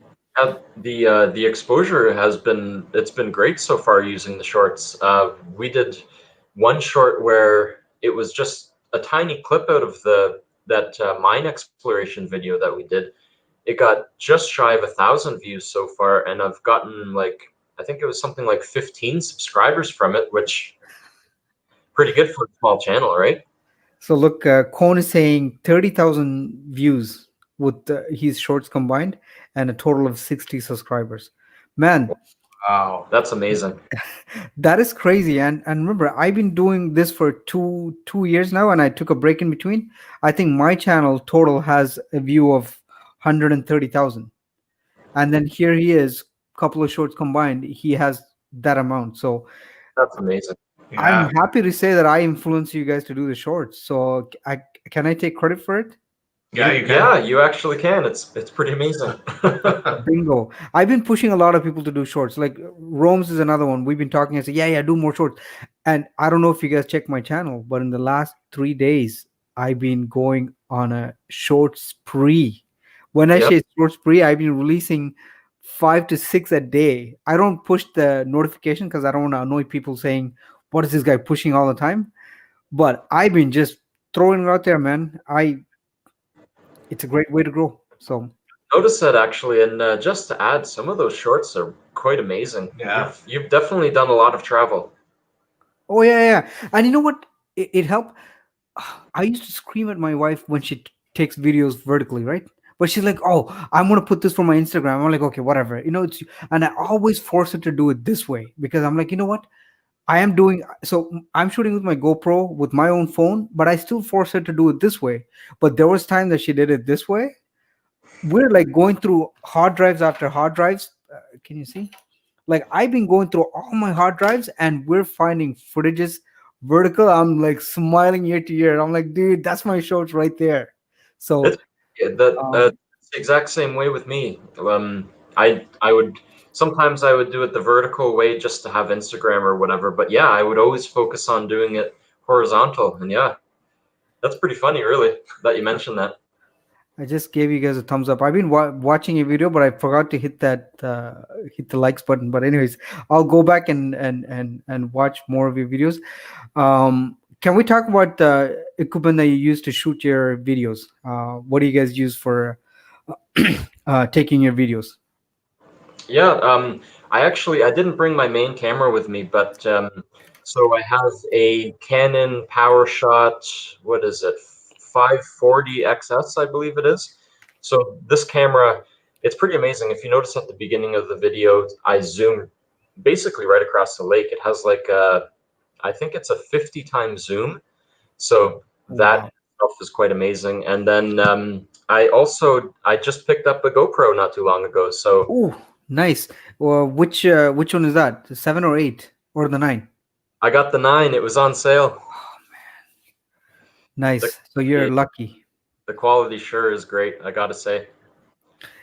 The exposure it's been great so far using the shorts. We did one short where it was just a tiny clip out of the that mine exploration video that we did. It got just shy of 1,000 views so far, and I've gotten like I think it was something like 15 subscribers from it, which pretty good for a small channel, right? So look, Kone is saying 30,000 views with his shorts combined and a total of 60 subscribers. Man, Wow. That's amazing. that is crazy. And remember, I've been doing this for two years now, and I took a break in between. I think my channel total has a view of 130,000, and then here he is, couple of shorts combined, he has that amount. So That's amazing. I'm Yeah. happy to say that I influence you guys to do the shorts. So can I take credit for it? Yeah, you can. Yeah, you actually can. It's pretty amazing. Bingo. I've been pushing a lot of people to do shorts. Like Rome's is another one. We've been talking. I said, yeah, do more shorts. And I don't know if you guys check my channel, but in the last 3 days, I've been going on a short spree. When I Yep. say short spree, I've been releasing 5 to 6 a day. I don't push the notification because I don't want to annoy people saying, what is this guy pushing all the time? But I've been just throwing it out there, man. It's a great way to grow. So Notice that actually, and just to add, some of those shorts are quite amazing. Yeah. You've definitely done a lot of travel. oh yeah. And you know what? It helped. I used to scream at my wife when she takes videos vertically, right? But she's like, "Oh, I'm gonna put this for my Instagram." I'm like, "Okay, whatever." It's and I always force her to do it this way because I'm like, you know what? I am doing so. I'm shooting with my GoPro with my own phone, but I still force her to do it this way. But there was time that she did it this way. We're like going through hard drives after hard drives. Can you see? Like I've been going through all my hard drives and we're finding footages vertical. I'm like smiling ear to ear. I'm like, dude, that's my shorts right there. So It's um, it's the exact same way with me. I would sometimes I would do it the vertical way just to have Instagram or whatever. But yeah, I would always focus on doing it horizontal. And yeah, that's pretty funny, really, that you mentioned that. I just gave you guys a thumbs up. I've been watching a video, but I forgot to hit the likes button. But anyways, I'll go back and watch more of your videos. Can we talk about the equipment that you use to shoot your videos? What do you guys use for taking your videos? Yeah, I didn't bring my main camera with me, but so I have a Canon PowerShot, what is it, 540 XS, I believe it is. So this camera, it's pretty amazing. If you notice at the beginning of the video, I zoomed basically right across the lake. It has like I think it's a 50 times zoom. So that Wow. itself is quite amazing. And then I just picked up a GoPro not too long ago. So Oh, nice. Well, which one is that? The 7 or 8 or the 9? I got the 9. It was on sale. The Nice. So you're quality, lucky. the quality sure is great, I gotta say.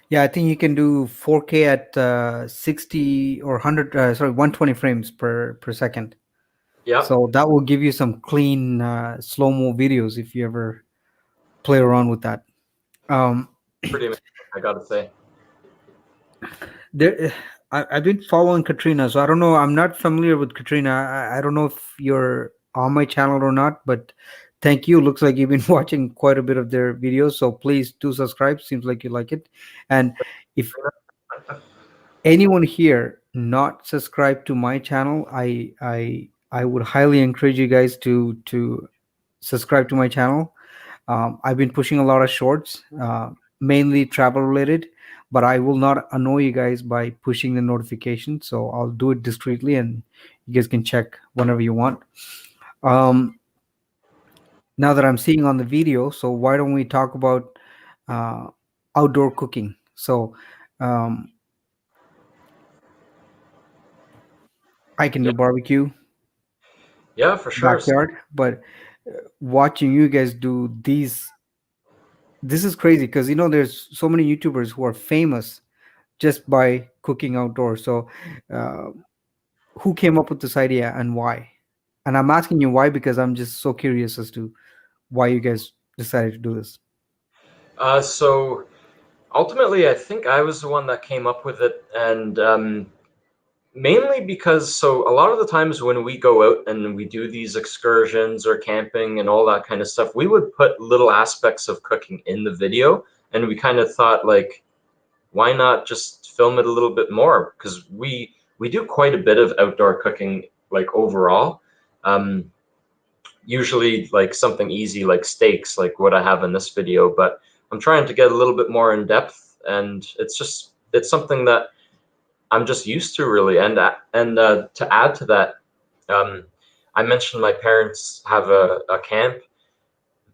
Yeah, I think you can do 4K at 60 or 100. Sorry, 120 frames per second. Yeah, So that will give you some clean slow mo videos if you ever play around with that. Um, pretty amazing, I gotta say. there, I've been following Katrina, so I don't know. I'm not familiar with Katrina. I don't know if you're on my channel or not, but thank you. Looks like you've been watching quite a bit of their videos, so please do subscribe. Seems like you like it. And if anyone here not subscribed to my channel, I would highly encourage you guys to subscribe to my channel. I've been pushing a lot of shorts, mainly travel related, but I will not annoy you guys by pushing the notification. So I'll do it discreetly, and you guys can check whenever you want. Um, Now that I'm seeing on the video, so why don't we talk about uh, outdoor cooking? So um, I can Yeah, do barbecue. Yeah, for sure. backyard, but watching you guys do these, this is crazy because there's so many YouTubers who are famous just by cooking outdoors. So, uh, who came up with this idea and why? And I'm asking you why because I'm just so curious as to why you guys decided to do this. So ultimately, I think I was the one that came up with it, and mainly because so a lot of the times when we go out and we do these excursions or camping and all that kind of stuff, we would put little aspects of cooking in the video, and we kind of thought like, why not just film it a little bit more? Because we do quite a bit of outdoor cooking, like overall. Um, Usually like something easy like steaks, like what I have in this video, but I'm trying to get a little bit more in depth, and it's something that I'm just used to really. And to add to that, um, I mentioned my parents have a camp.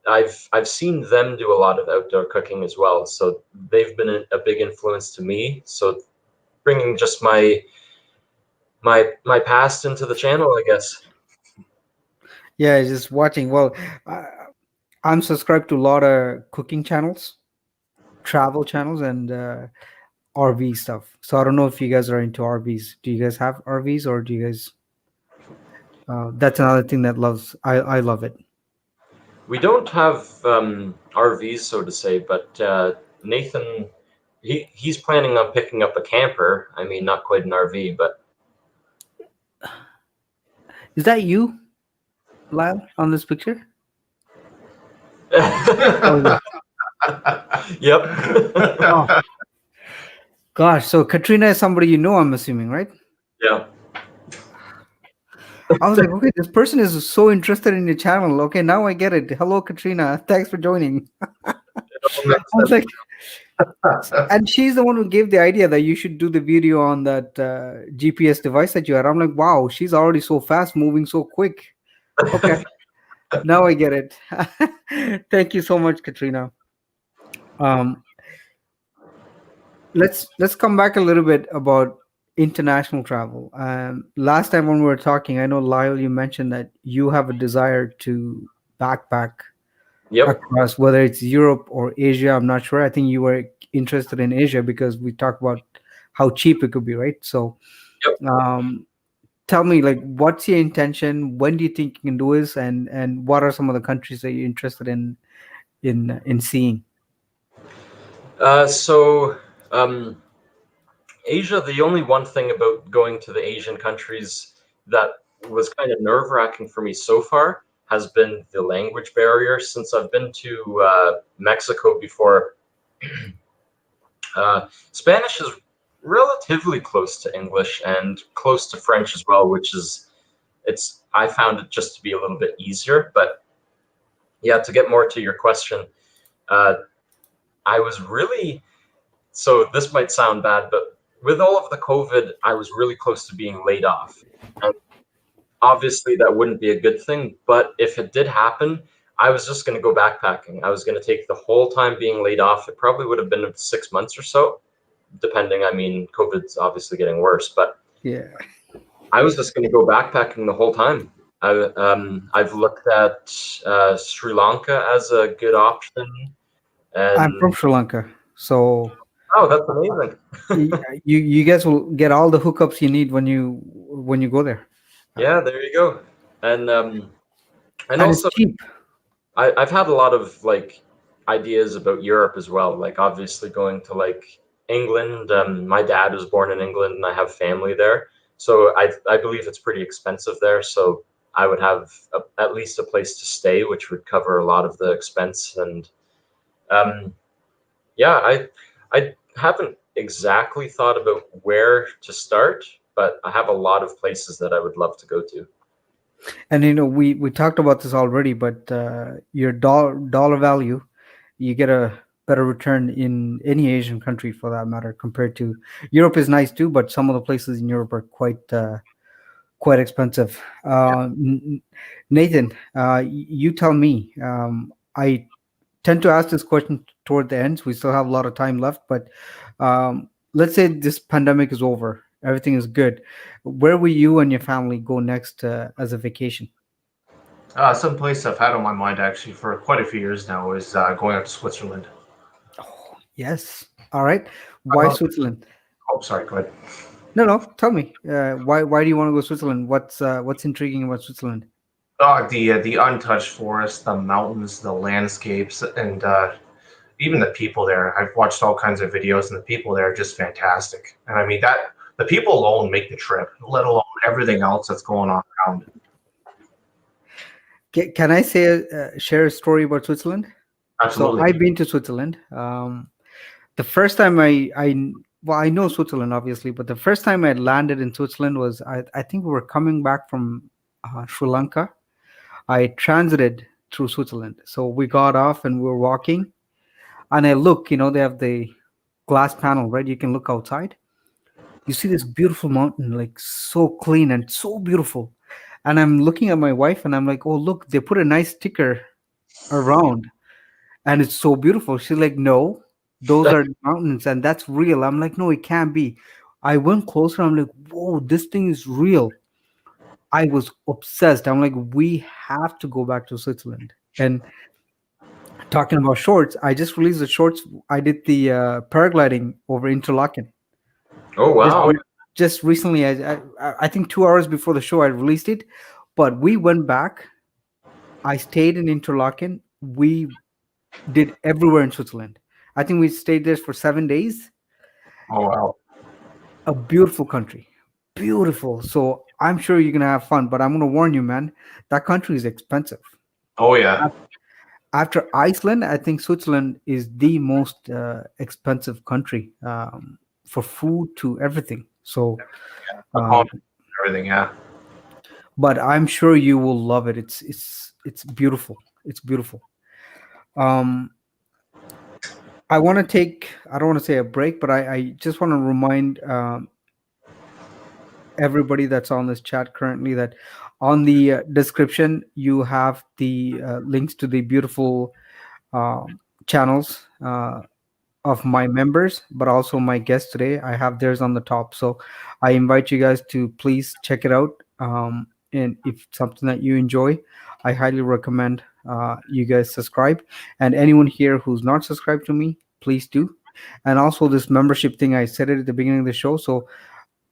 I've seen them do a lot of outdoor cooking as well, so they've been a big influence to me. So bringing just my past into the channel, I guess. Yeah, just watching. Well, uh, I'm subscribed to a lot of cooking channels, travel channels, and RV stuff. So I don't know if you guys are into RVs. Do you guys have RVs, or do you guys? That's another thing that loves. I love it. We don't have RVs, so to say, but Nathan, he's planning on picking up a camper. I mean, not quite an RV, but Is that you, Lyle, on this picture? Oh, yeah. yep. Oh, gosh. So Katrina is somebody you know, I'm assuming, right? Yeah. I was like, okay, this person is so interested in your channel. Okay, now I get it. Hello, Katrina. Thanks for joining. I was like, and she's the one who gave the idea that you should do the video on that GPS device that you had. I'm like, wow, she's already so fast, moving so quick. Okay, now I get it. Thank you so much, Katrina. Um, let's come back a little bit about international travel. Last time when we were talking, I know Lyle, you mentioned that you have a desire to backpack Yep. across, whether it's Europe or Asia. I'm not sure. I think you were interested in Asia because we talked about how cheap it could be, right? So, Yep. um, tell me, like, what's your intention? When do you think you can do this? And what are some of the countries that you're interested in seeing? So Asia, the only one thing about going to the Asian countries that was kind of nerve-wracking for me so far has been the language barrier. Since I've been to Mexico before, Spanish is relatively close to English and close to French as well, which is I found it just to be a little bit easier. But yeah, to get more to your question, uh, I was really, so this might sound bad, but with all of the COVID, I was really close to being laid off. And obviously that wouldn't be a good thing, but if it did happen, I was just going to go backpacking. I was going to take the whole time being laid off. It probably would have been 6 months or so, depending. I mean, COVID's obviously getting worse, but Yeah, I was just going to go backpacking the whole time. I've looked at Sri Lanka as a good option, I'm from and Sri Lanka, so oh, that's amazing. you guys will get all the hookups you need when you go there, Yeah, there you go. And and and it's also cheap. I've had a lot of like ideas about Europe as well. Like obviously going to like England. My dad was born in England, and I have family there. So I believe it's pretty expensive there. So I would have at least a place to stay, which would cover a lot of the expense. And um, yeah, I haven't exactly thought about where to start, but I have a lot of places that I would love to go to. And we talked about this already, but your dollar value, you get a better return in any Asian country for that matter compared to Europe is nice too, but some of the places in Europe are quite expensive. Nathan, you tell me. I tend to ask this question toward the ends. We still have a lot of time left, but let's say this pandemic is over, everything is good. Where will you and your family go next as a vacation? Some place I've had on my mind actually for quite a few years now is going out to Switzerland. Yes. All right. Why Switzerland? Oh, sorry, go ahead. No. Tell me. Why do you want to go Switzerland? What's intriguing about Switzerland? The untouched forest, the mountains, the landscapes, and even the people there. I've watched all kinds of videos, and the people there are just fantastic. And I mean that the people alone make the trip, let alone everything else that's going on around. Can I share a story about Switzerland? Absolutely. So I've been to Switzerland. The first time I know Switzerland obviously, but the first time I landed in Switzerland was I think we were coming back from Sri Lanka. I transited through Switzerland, so we got off and we were walking, and I look, they have the glass panel, right? You can look outside. You see this beautiful mountain, like so clean and so beautiful. And I'm looking at my wife and I'm like, oh, look, they put a nice sticker around and it's so beautiful. She's like, no, those are mountains and that's real. I'm like, no, it can't be. I went closer. I'm like, whoa, this thing is real. I was obsessed. I'm like, we have to go back to Switzerland. And talking about shorts, I just released the shorts. I did the paragliding over Interlaken. Oh wow! Just recently, I think 2 hours before the show, I released it. But we went back. I stayed in Interlaken. We did everywhere in Switzerland. I think we stayed there for 7 days. Oh wow! A beautiful country, beautiful. So I'm sure you're gonna have fun. But I'm gonna warn you, man. That country is expensive. Oh yeah. After Iceland, I think Switzerland is the most expensive country for food to everything. So, Everything, yeah. but I'm sure you will love it. It's beautiful. It's beautiful. I want to take. I don't want to say a break, but I just want to remind everybody that's on this chat currently that on the description you have the links to the beautiful channels of my members, but also my guests today. I have theirs on the top, so I invite you guys to please check it out. And if something that you enjoy, I highly recommend you guys subscribe. And anyone here who's not subscribed to me, please do. And also this membership thing, I said it at the beginning of the show. So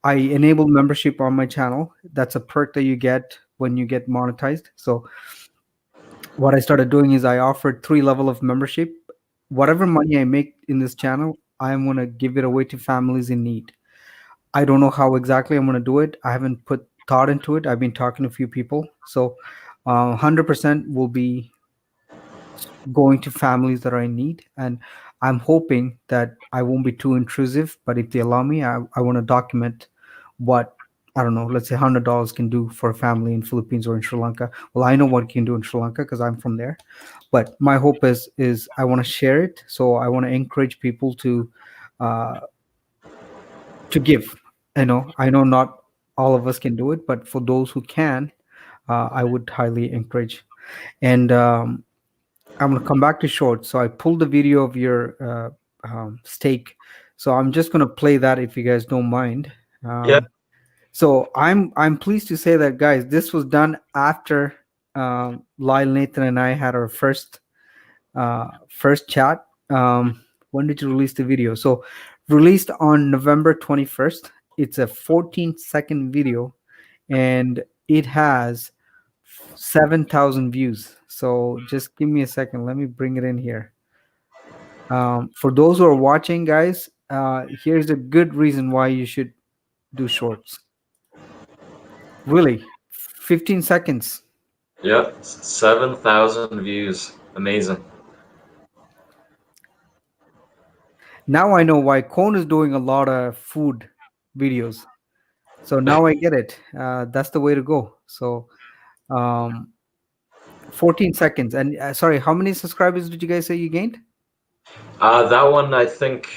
I enabled membership on my channel. That's a perk that you get when you get monetized. So what I started doing is I offered 3 level of membership. Whatever money I make in this channel, I'm going to give it away to families in need. I don't know how exactly I'm going to do it. I haven't put thought into it. I've been talking to a few people. So 100% will be going to families that are in need. And I'm hoping that I won't be too intrusive, but if they allow me, I want to document what, I don't know, let's say $100 can do for a family in Philippines or in Sri Lanka. Well, I know what it can do in Sri Lanka because I'm from there. But my hope is I want to share it. So I want to encourage people to give. I know not all of us can do it, but for those who can, I would highly encourage. And I'm going to come back to shorts. So I pulled the video of your steak. So I'm just going to play that if you guys don't mind. Yeah. So I'm pleased to say that, guys, this was done after Lyle, Nathan, and I had our first chat. When did you release the video? So released on November 21st. It's a 14-second video, and it has 7,000 views. So just give me a second. Let me bring it in here. For those who are watching, guys, here's a good reason why you should do shorts. Really, 15 seconds. Yeah, 7,000 views. Amazing. Now I know why Kone is doing a lot of food videos. So now I get it. That's the way to go. So 14 seconds. And sorry, how many subscribers did you guys say you gained? That one, I think,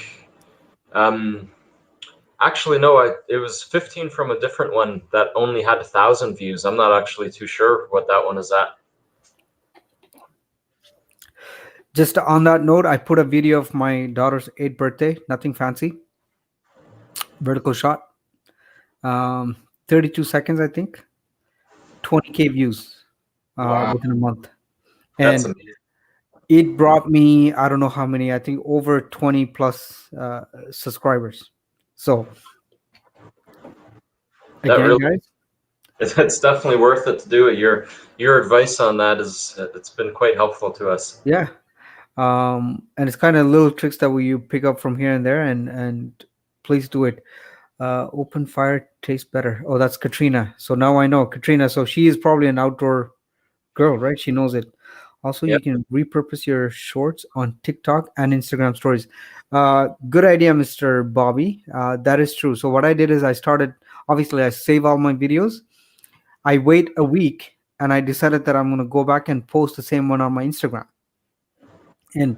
actually, no, it was 15 from a different one that only had 1,000 views. I'm not actually too sure what that one is at. Just on that note, I put a video of my daughter's 8th birthday. Nothing fancy. Vertical shot. 32 seconds, I think. 20K views. Wow, within a month, that's and amazing. it brought me, I don't know how many, I think over 20 plus subscribers. So That again, really, guys, it's definitely worth it to do it. Your advice on that is it's been quite helpful to us. yeah. And it's kind of little tricks that we you pick up from here and there, and please do it. Open fire tastes better. Oh, that's Katrina. So now I know Katrina. So she is probably an outdoor girl, right? She knows it. Also, Yeah. you can repurpose your shorts on TikTok and Instagram stories. Good idea, Mr. Bobby. That is true. So what I did is I started. Obviously, I save all my videos. I wait a week, and I decided that I'm going to go back and post the same one on my Instagram. And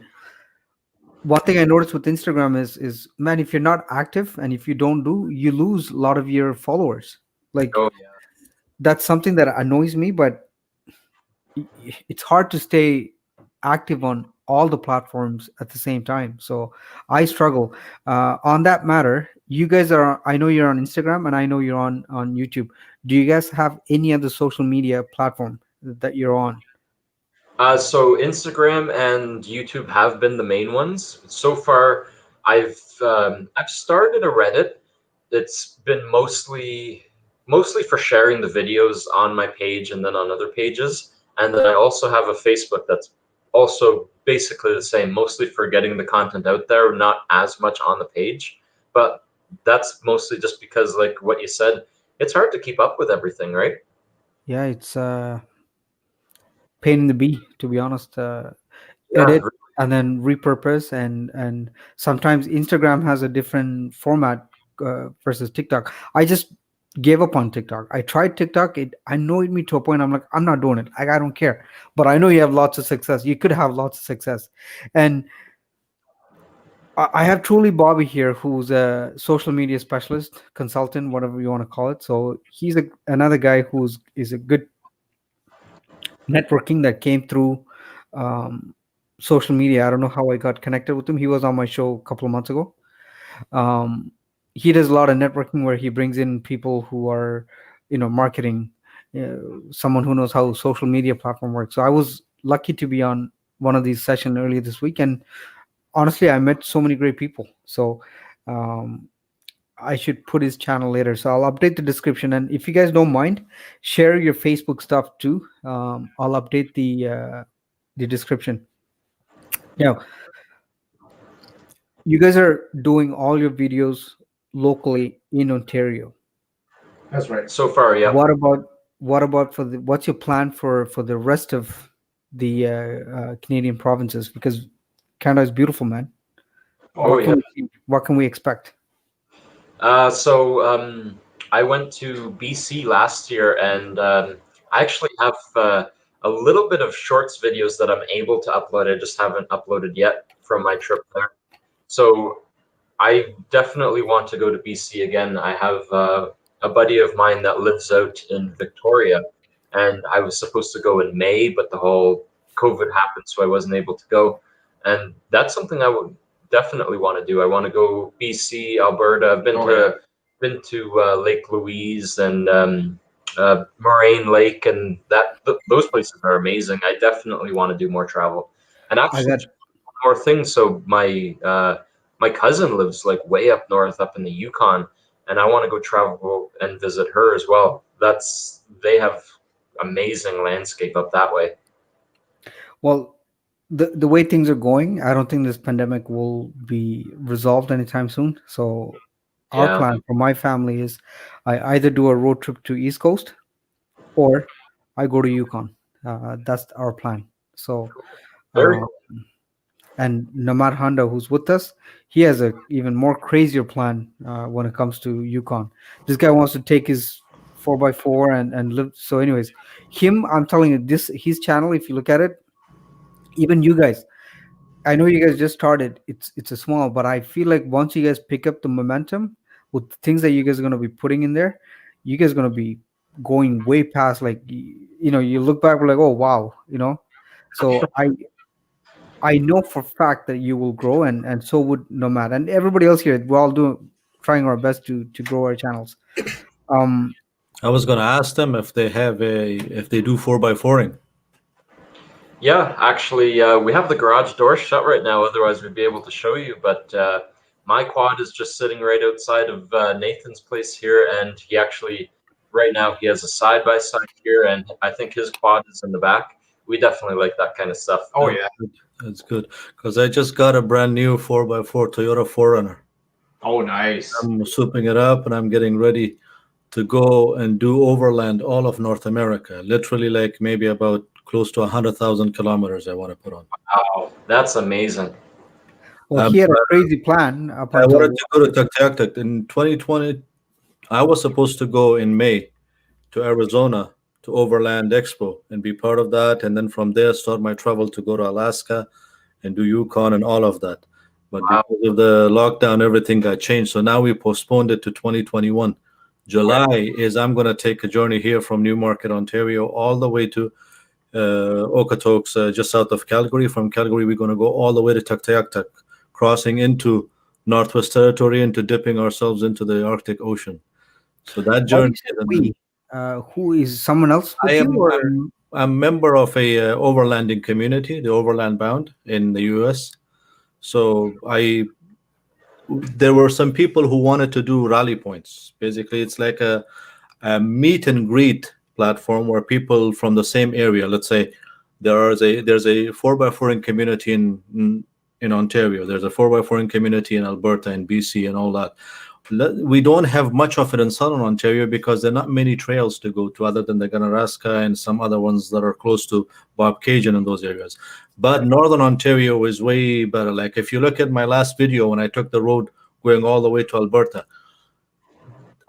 one thing I noticed with Instagram is man, if you're not active and if you don't do, you lose a lot of your followers. Like Oh yeah. that's something that annoys me, but it's hard to stay active on all the platforms at the same time. So I struggle. On that matter, you guys are. I know you're on Instagram, and I know you're on YouTube. Do you guys have any other social media platform that you're on? So Instagram and YouTube have been the main ones. So far, I've started a Reddit. It's been mostly for sharing the videos on my page and then on other pages. And then I also have a Facebook that's also basically the same, mostly for getting the content out there, not as much on the page. But that's mostly just because, like what you said, it's hard to keep up with everything, right? Yeah, it's pain in the bee, to be honest. Yeah, Edit and then repurpose, and sometimes Instagram has a different format versus TikTok. I just gave up on TikTok. I tried TikTok. It annoyed me to a point. I'm like, I'm not doing it. I don't care. But I know you have lots of success. You could have lots of success. And I have truly Bobby here, who's a social media specialist, consultant, whatever you want to call it. So he's another guy who's is a good networking that came through um, social media. I don't know how I got connected with him. He was on my show a couple of months ago. Um, he does a lot of networking where he brings in people who are, marketing, someone who knows how social media platform works. So I was lucky to be on one of these sessions earlier this week, and honestly, I met so many great people. So um, I should put his channel later. So I'll update the description. And if you guys don't mind, share your Facebook stuff too. I'll update the description. Now, you guys are doing all your videos locally in Ontario. That's right. so far, yeah. What about for the what's your plan for the rest of the Canadian provinces? Because Canada is beautiful, man. Oh yeah. What can we expect? I went to BC last year, and I actually have a little bit of shorts videos that I'm able to upload. I just haven't uploaded yet from my trip there. So I definitely want to go to BC again. I have a buddy of mine that lives out in Victoria, and I was supposed to go in May, but the whole COVID happened, so I wasn't able to go. And that's something I would definitely want to do. I want to go BC, Alberta. I've been to Lake Louise and Moraine Lake, and those places are amazing. I definitely want to do more travel. And I actually, got one more thing. So my cousin lives like way up north, up in the Yukon, and I want to go travel and visit her as well. They have amazing landscape up that way. well, the way things are going, I don't think this pandemic will be resolved anytime soon. So our Yeah, plan for my family is I either do a road trip to East Coast or I go to Yukon. That's our plan. So very uh, cool. and Nomad Honda, who's with us, he has a even more crazier plan when it comes to Yukon. This guy wants to take his 4x4 and live. So, anyways, I'm telling you, this his channel. If you look at it, even you guys, I know you guys just started. It's a small, but I feel like once you guys pick up the momentum with the things that you guys are gonna be putting in there, you guys are gonna be going way past. Like you look back, we're like, oh wow, So I know for a fact that you will grow, and so would Nomad and everybody else here. We're all doing trying our best to grow our channels. Um, I was gonna ask them if they do 4x4ing. Yeah, actually, we have the garage door shut right now. Otherwise, we'd be able to show you. But my quad is just sitting right outside of Nathan's place here, and he actually, right now, he has a side by side here, and I think his quad is in the back. We definitely like that kind of stuff. Oh yeah. That's good because I just got a brand new 4x4 Toyota 4Runner. Oh nice. I'm souping it up and I'm getting ready to go and do overland all of North America. Literally, like maybe about close to 100,000 kilometers I want to put on. Wow, that's amazing. Well, he had a crazy plan up I until wanted to go to Tuktoyaktuk in 2020. I was supposed to go in May to Arizona to Overland Expo and be part of that, and then from there start my travel to go to Alaska and do Yukon and all of that. But Wow. because of the lockdown, everything got changed. So now we postponed it to 2021. July is I'm going to take a journey here from Newmarket, Ontario, all the way to Okotoks, just south of Calgary. From Calgary, we're going to go all the way to Tuktoyaktuk, crossing into Northwest Territory, into dipping ourselves into the Arctic Ocean. So that Why do journey. you say we? Who is someone else with I you? am Or? I'm a member of a overlanding community, the Overland Bound in the U.S. So there were some people who wanted to do rally points. Basically, it's like a meet and greet platform where people from the same area, let's say there's a 4x4ing community in Ontario, there's a 4x4ing community in Alberta and BC and all that. We don't have much of it in southern Ontario because there are not many trails to go to other than the Ganaraska and some other ones that are close to Bobcaygeon in those areas. But northern Ontario is way better. Like if you look at my last video when I took the road going all the way to Alberta,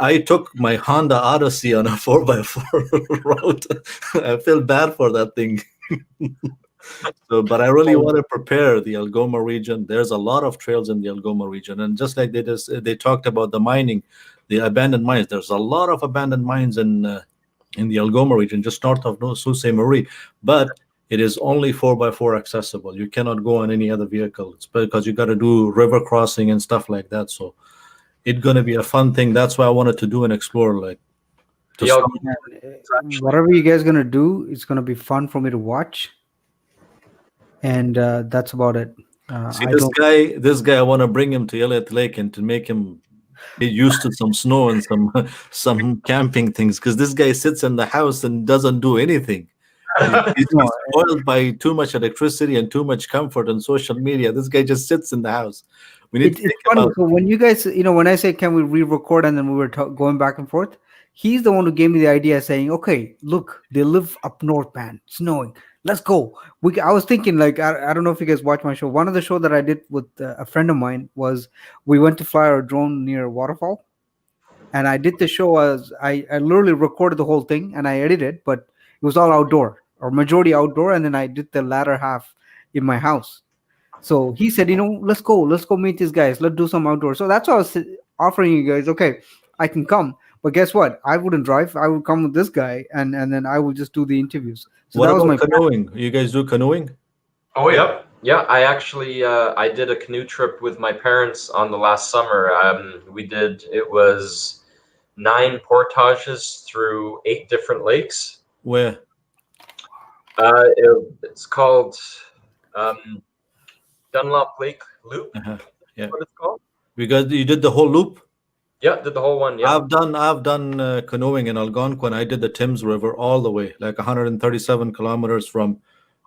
I took my Honda Odyssey on a 4x4 route. I feel bad for that thing. So, but I really want to prepare the Algoma region. There's a lot of trails in the Algoma region, and just like they talked about the mining, the abandoned mines. There's a lot of abandoned mines in the Algoma region, just north of Sault Ste. Marie. But it is only 4x4 accessible. You cannot go on any other vehicle. It's because you got to do river crossing and stuff like that. So it's gonna be a fun thing. That's why I wanted to do and explore. Like, to Yeah, Whatever you guys gonna do, it's gonna be fun for me to watch, and that's about it. see this guy. I want to bring him to Elliott Lake and to make him get used to some snow and some camping things. Because this guy sits in the house and doesn't do anything. He's spoiled by too much electricity and too much comfort and social media. This guy just sits in the house. We need to think funny. about. So when you guys, when I say can we re-record, and then we were going back and forth, he's the one who gave me the idea, saying, "Okay, look, they live up north, man, snowing. Let's go." I was thinking, like, I don't know if you guys watch my show. One of the show that I did with a friend of mine was we went to fly our drone near a waterfall, and I did the show as I literally recorded the whole thing and I edited, but it was all outdoor or majority outdoor, and then I did the latter half in my house. So he said, let's go meet these guys. Let's do some outdoors. So that's why I was offering you guys, okay, I can come. But guess what? I wouldn't drive. I would come with this guy, and then I would just do the interviews. So What that was about my canoeing? You guys do canoeing? Oh yeah. yeah. I actually I did a canoe trip with my parents on the last summer. It was 9 portages through 8 different lakes. Where? It's called Dunlop Lake Loop. Yeah. That's what it's called. You did the whole loop? Yeah, did the whole one. Yeah. I've done canoeing in Algonquin. I did the Thames River all the way, like 137 kilometers from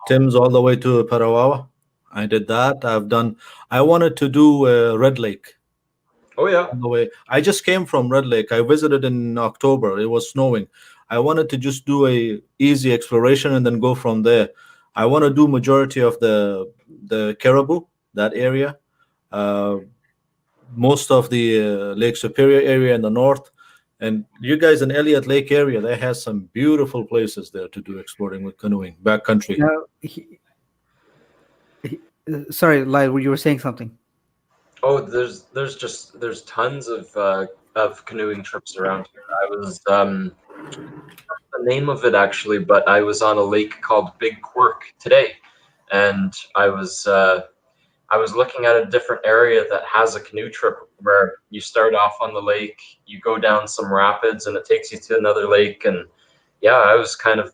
Thames all the way to Petawawa. I did that. I wanted to do Red Lake. Oh yeah. On the way. I just came from Red Lake. I visited in October. It was snowing. I wanted to just do a easy exploration and then go from there. I want to do majority of the Caribou, that area. Most of the Lake Superior area in the north, and you guys in Elliott Lake area, they have some beautiful places there to do exploring with canoeing, backcountry. Sorry, Lyle, you were saying something. Oh, there's tons of canoeing trips around here. I was the name of it actually, but I was on a lake called Big Quirk today, and I was looking at a different area that has a canoe trip where you start off on the lake, you go down some rapids, and it takes you to another lake. And yeah, I was kind of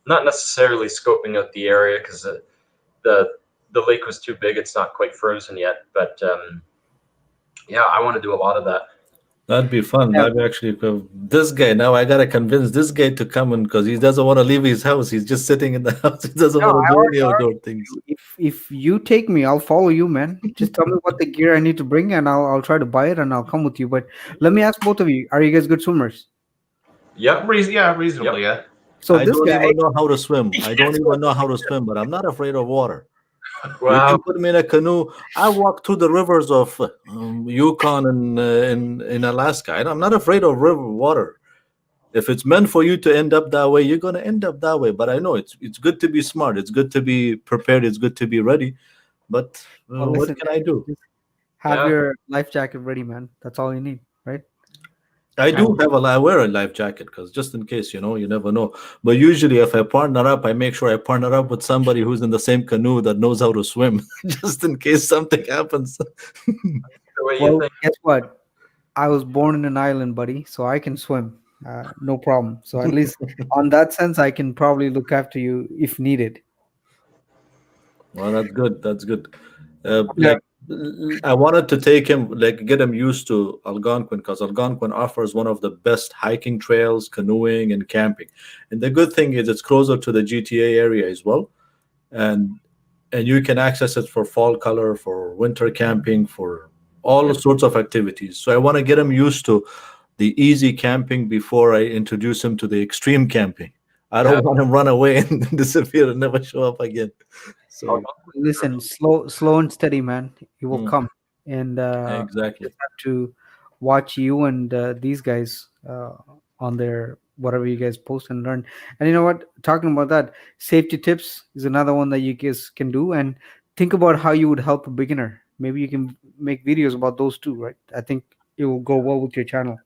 not necessarily scoping out the area because the the lake was too big. It's not quite frozen yet, but yeah, I want to do a lot of that. That'd be fun. Yeah, That'd be actually cool. This guy, now I gotta convince this guy to come in because he doesn't want to leave his house. He's just sitting in the house. He doesn't no, want to I do already, any I outdoor already told things. you. If you take me, I'll follow you, man. Just tell me what the gear I need to bring, and I'll try to buy it, and I'll come with you. But let me ask both of you: are you guys good swimmers? Yep. Yeah, reasonably, yeah. So I this don't guy, even know how to swim. I don't guess what? even know how to swim, but I'm not afraid of water. You Wow. can put me in a canoe. I walk through the rivers of Yukon and in Alaska. I'm not afraid of river water. If it's meant for you to end up that way, you're gonna end up that way. But I know it's good to be smart. It's good to be prepared. It's good to be ready. But Well, what listen, can I do? just have Yeah. your life jacket ready, man. That's all you need, right? I do And have I wear a life jacket because just in case, you never know. But usually, if I partner up, I make sure I partner up with somebody who's in the same canoe that knows how to swim, just in case something happens. The way you well, think. guess what? I was born in an island, buddy, so I can swim. No problem. So at least on that sense, I can probably look after you if needed. Well, that's good. That's good. Yeah. Like I wanted to take him, like get him used to Algonquin because Algonquin offers one of the best hiking trails, canoeing, and camping. And the good thing is it's closer to the GTA area as well, and you can access it for fall color, for winter camping, for all sorts of activities. So I want to get him used to the easy camping before I introduce him to the extreme camping. I Yeah. don't want him run away and disappear and never show up again. So Listen, slow and steady, man. You will mm, come, and exactly. just have to watch you and these guys on their whatever you guys post and learn. And you know what? Talking about that, safety tips is another one that you guys can do. And think about how you would help a beginner. Maybe you can make videos about those too, right? I think it will go well with your channel.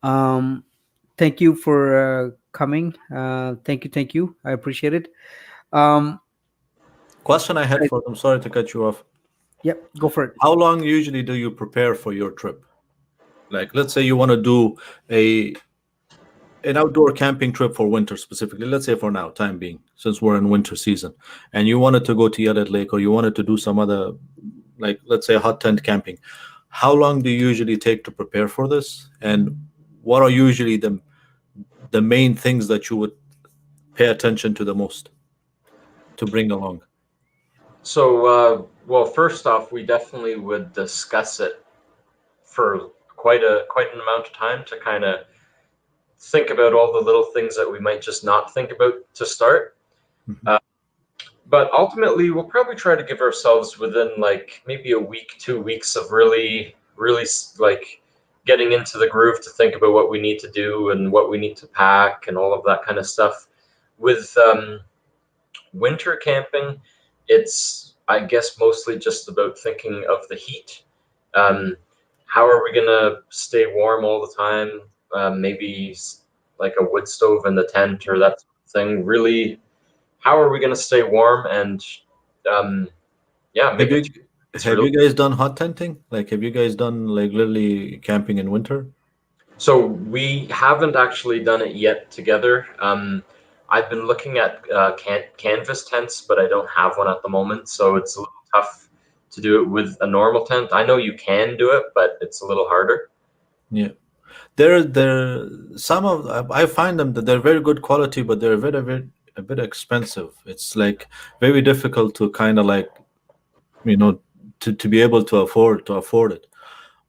Um, thank you for coming. Thank you. I appreciate it. Um, Question I had for them, sorry to cut you off. yep, go for it. How long usually do you prepare for your trip? Like, let's say you want to do a an outdoor camping trip for winter specifically. Let's say for now, time being, since we're in winter season, and you wanted to go to Yellow Lake or you wanted to do some other, like let's say hot tent camping. How long do you usually take to prepare for this? And what are usually the main things that you would pay attention to the most to bring along? So, well, first off, we definitely would discuss it for quite an amount of time to kind of think about all the little things that we might just not think about to start. Mhm. But ultimately, we'll probably try to give ourselves within like maybe a week, 2 weeks of really like getting into the groove to think about what we need to do and what we need to pack and all of that kind of stuff. With winter camping, it's, I guess, mostly just about thinking of the heat. Um, how are we gonna stay warm all the time? Maybe like a wood stove in the tent or that sort of thing. Really, how are we gonna stay warm and um, yeah, Have make you it. It's have real. you guys done hot tenting? Like, have you guys done like literally camping in winter? So we haven't actually done it yet together. I've been looking at canvas tents, but I don't have one at the moment, so it's a little tough to do it with a normal tent. I know you can do it, but it's a little harder. Yeah. There some of I find them that they're very good quality, but they're a bit expensive. It's like very difficult to kind of like you know to be able to afford it.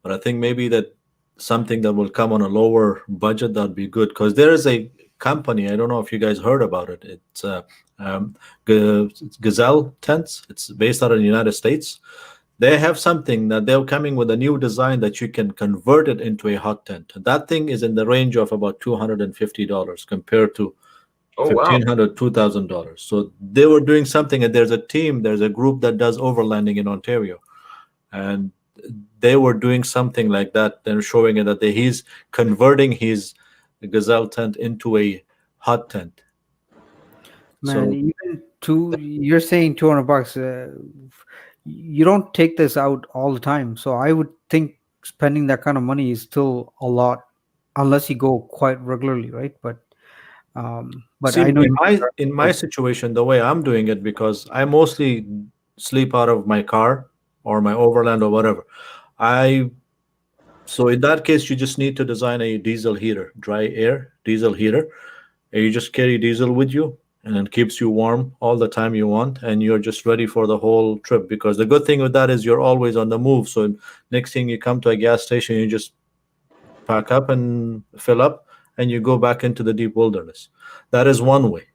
But I think maybe that something that will come on a lower budget that'd be good because there is a company. I don't know if you guys heard about it. It's um, Gazelle Tents. It's based out of the United States. They have something that they're coming with a new design that you can convert it into a hot tent. That thing is in the range of about $250 compared to Oh wow. 1,500, $2,000. So they were doing something, and there's a group that does overlanding in Ontario, and they were doing something like that. They're showing it that he's converting his Gazelle tent into a hot tent. Man, So even you're saying $200. You don't take this out all the time, so I would think spending that kind of money is still a lot, unless you go quite regularly, right? But But See, I know you guys in my situation, the way I'm doing it, because I mostly sleep out of my car or my overland or whatever. I So in that case, you just need to design a diesel heater, dry air diesel heater, and you just carry diesel with you, and it keeps you warm all the time you want, and you're just ready for the whole trip. Because the good thing with that is you're always on the move. So next thing you come to a gas station, you just pack up and fill up, and you go back into the deep wilderness. That is one way.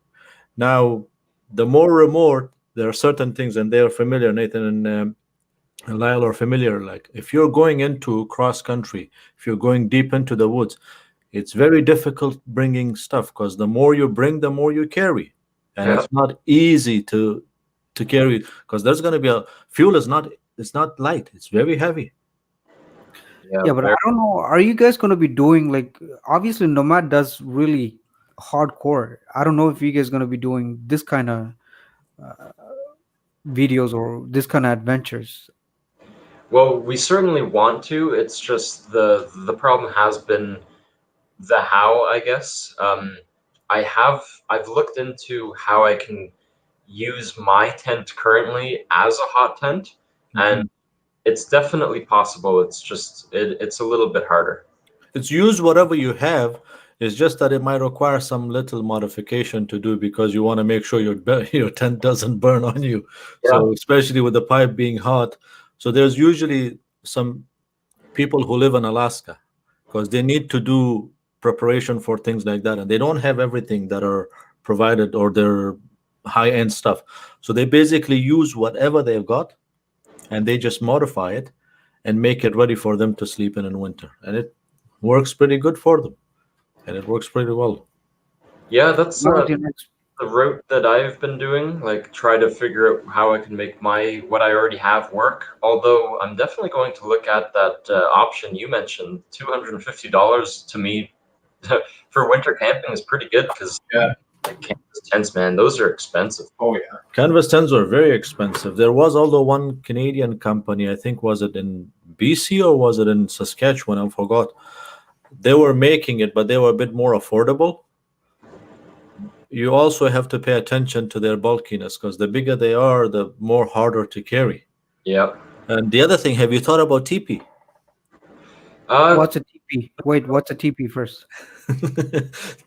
Now, the more remote, there are certain things, and they are familiar. Nathan and Lyle are familiar. Like if you're going into cross country, if you're going deep into the woods, it's very difficult bringing stuff, because the more you bring, the more you carry, and Yeah. it's not easy to carry, because there's going to be a fuel is not it's not light. It's very heavy. Yeah. Yeah, but I don't know. Are you guys going to be doing like obviously Nomad does really hardcore. I don't know if you guys going to be doing this kind of videos or this kind of adventures. Well, we certainly want to. It's just the problem has been the how, I guess. I've looked into how I can use my tent currently as a hot tent, and Mhm. it's definitely possible. It's just it's a little bit harder. It's use whatever you have. It's just that it might require some little modification to do, because you want to make sure your tent doesn't burn on you. Yeah. So especially with the pipe being hot, so there's usually some people who live in Alaska, because they need to do preparation for things like that, and they don't have everything that are provided, or their high end stuff. So they basically use whatever they've got, and they just modify it and make it ready for them to sleep in winter, and it works pretty good for them, and it works pretty well. Yeah, that's What was your next? the route that I've been doing, like try to figure out how I can make my what I already have work. Although I'm definitely going to look at that option you mentioned. $250 to me for winter camping is pretty good because Yeah. like canvas tents, man, those are expensive. Oh yeah. Canvas tents are very expensive. There was although one Canadian company, I think, was it in BC or was it in Saskatchewan? I forgot. They were making it, but they were a bit more affordable. You also have to pay attention to their bulkiness, because the bigger they are, the more harder to carry. Yeah. And the other thing, have you thought about teepee? What's a TP? Wait, what's a TP first?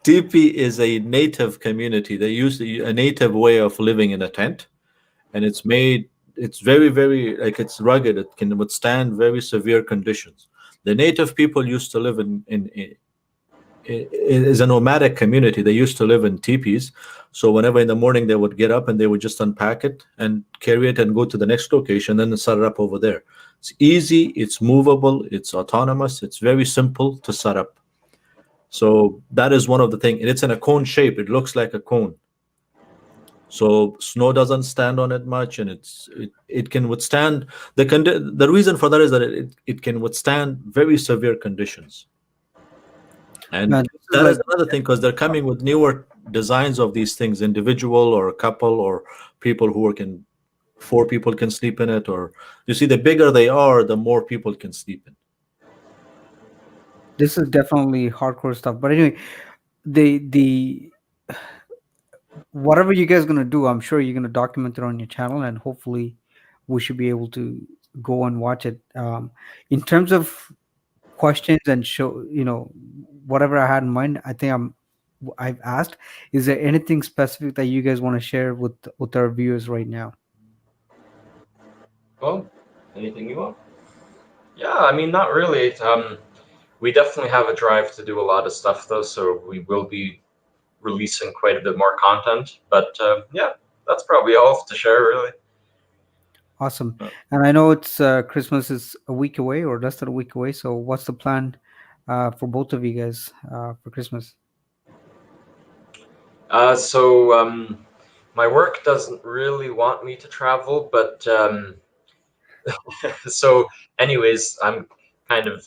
Teepee is a native community. They use a native way of living in a tent, and it's very, very, like, it's rugged. It can withstand very severe conditions. The native people used to live is a nomadic community. They used to live in teepees. So whenever in the morning they would get up and they would just unpack it and carry it and go to the next location, then set it up over there. It's easy, it's movable, it's autonomous, it's very simple to set up. So that is one of the things. And it's in a cone shape. It looks like a cone. So snow doesn't stand on it much, and it can withstand the reason for that is that it can withstand very severe conditions. And This is that like is another thing, because they're coming with newer designs of these things, individual or a couple or people who can 4 people can sleep in it. Or you see, the bigger they are, the more people can sleep in. this is definitely hardcore stuff. But anyway, the whatever you guys gonna do, I'm sure you're gonna document it on your channel, and hopefully, we should be able to go and watch it. In terms of questions and show, whatever I had in mind, I think I've asked. Is there anything specific that you guys want to share with our viewers right now? Well, anything you want? Yeah, I mean, not really. We definitely have a drive to do a lot of stuff though, so we will be releasing quite a bit more content. But yeah, that's probably all to share, really. Awesome. Uh, And I know it's Christmas is a week away or less than a week away. So what's the plan for both of you guys for Christmas? So my work doesn't really want me to travel, but so anyways, I'm kind of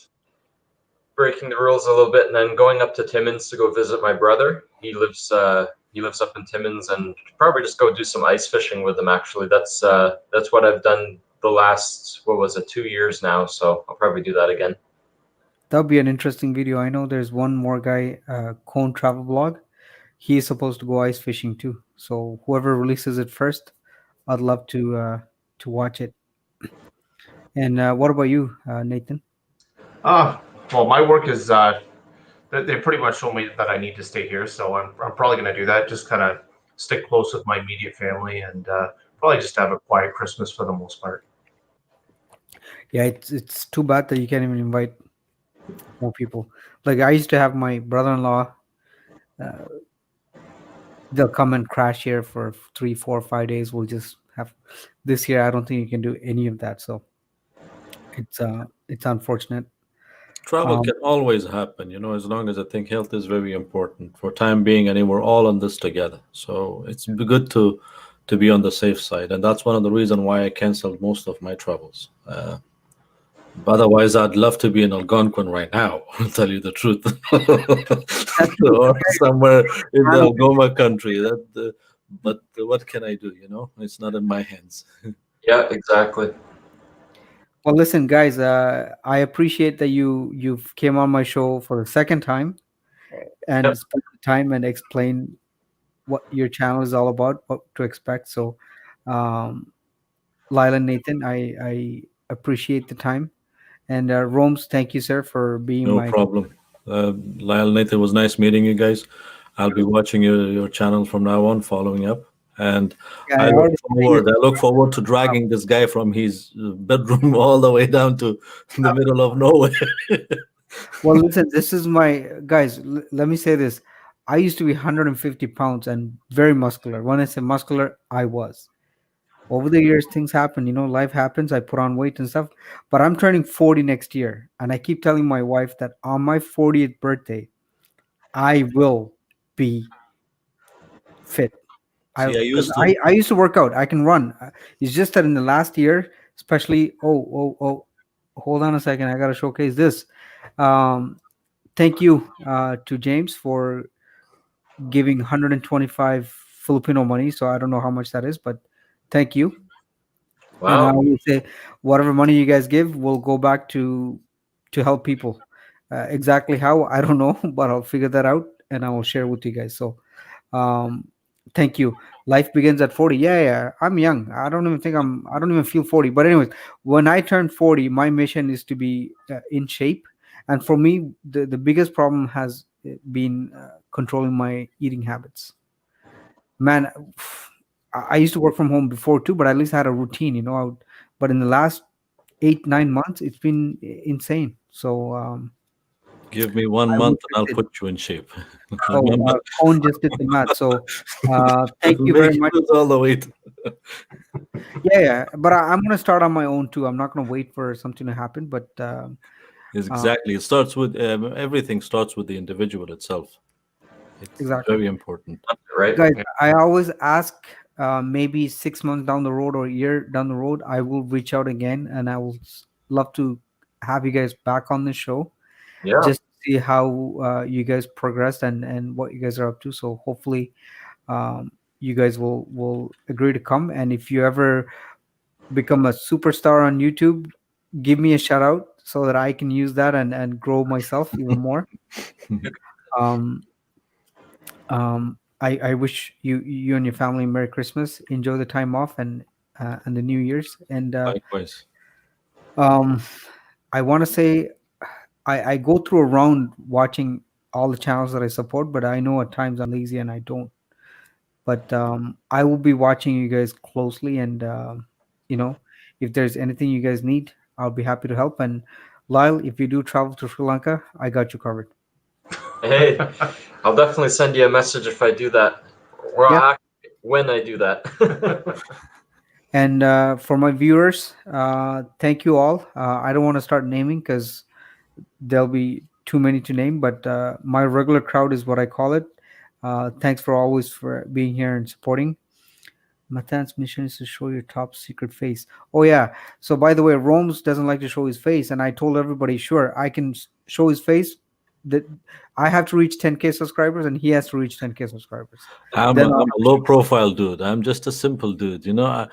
breaking the rules a little bit and then going up to Timmins to go visit my brother. He lives up in Timmins, and probably just go do some ice fishing with him. Actually, that's what I've done the last, what was it, 2 years now. So I'll probably do that again. That'll be an interesting video. I know there's one more guy, Cone Travel Blog. he's supposed to go ice fishing too. So whoever releases it first, I'd love to watch it. And what about you, Nathan? Uh, well, my work is they pretty much told me that I need to stay here, so I'm probably going to do that. Just kind of stick close with my immediate family and probably just have a quiet Christmas for the most part. Yeah, it's too bad that you can't even invite more people. Like I used to have my brother-in-law. Uh, they'll come and crash here for 3, 4, 5 days. We'll just have this year. I don't think you can do any of that. So it's unfortunate. Travel Um, can always happen, as long as I think health is very important for time being, and we're all on this together. So it's good to be on the safe side, and that's one of the reasons why I canceled most of my travels. Otherwise, I'd love to be in Algonquin right now. I'll tell you the truth, that's true. or somewhere in the Algoma country. But what can I do? It's not in my hands. Yeah, exactly. Well, listen, guys. I appreciate that you've came on my show for the second time and Yep. spent the time and explain what your channel is all about, what to expect. So, um, Lyle and Nathan, I appreciate the time. And Rome's, thank you, sir, for being No my. problem. Lyle, Nathan, it was nice meeting you guys. I'll be watching your channel from now on, following up, and Yeah, I I look already forward. I look forward to dragging this guy from his bedroom all the way down to the middle of nowhere. Well, listen, this is my guys. Let me say this. I used to be 150 pounds and very muscular. When I say muscular, I was. Over the years, things happen. Life happens. I put on weight and stuff. But I'm turning 40 next year. And I keep telling my wife that on my 40th birthday, I will be fit. See, I Because used to. I used to work out. I can run. It's just that in the last year, especially, hold on a second. I got to showcase this. Um, Thank you to James for giving 125 Filipino money. So I don't know how much that is, but thank you. And I Wow. always say, whatever money you guys give will go back to help people. Exactly how, I don't know, but I'll figure that out and I will share with you guys. So um, thank you. Life begins at 40. Yeah, yeah. I'm young. I don't even feel 40. But anyways, when I turn 40, my mission is to be in shape. And for me, the biggest problem has been controlling my eating habits. Man, I used to work from home before too, but at least I had a routine, but in the last 8, 9 months, it's been insane. So Give me one I will month and fix I'll it. put you in shape. Oh, Remember, Owen just did the math. So thank it'll you make very you much. lose all the weight. Yeah, yeah. But I'm gonna start on my own too. I'm not gonna wait for something to happen. But uh, Exactly. It starts with everything starts with the individual itself. It's exactly, very important. Right. guys. Yeah. I always ask. Maybe 6 months down the road or a year down the road, I will reach out again, and I will love to have you guys back on the show Yeah. just to see how you guys progressed and what you guys are up to. So hopefully, you guys will agree to come. And if you ever become a superstar on YouTube, give me a shout out so that I can use that and grow myself even more. Um, I wish you and your family Merry Christmas. Enjoy the time off and the New Year's. And Likewise. um, I want to say I go through around watching all the channels that I support, but I know at times I'm lazy and I don't. But I will be watching you guys closely, and you know, if there's anything you guys need, I'll be happy to help. And Lyle, if you do travel to Sri Lanka, I got you covered. Hey, I'll definitely send you a message if I do that. Or Yeah. when I do that. And for my viewers, thank you all. I don't want to start naming because there'll be too many to name, but my regular crowd is what I call it. Thanks for always for being here and supporting. Matan's mission is to show your top secret face. Oh yeah. So by the way, Rome's doesn't like to show his face, and I told everybody, sure, I can show his face. That I have to reach 10K subscribers, and he has to reach 10K subscribers. Then I'm a low profile dude. I'm just a simple dude. I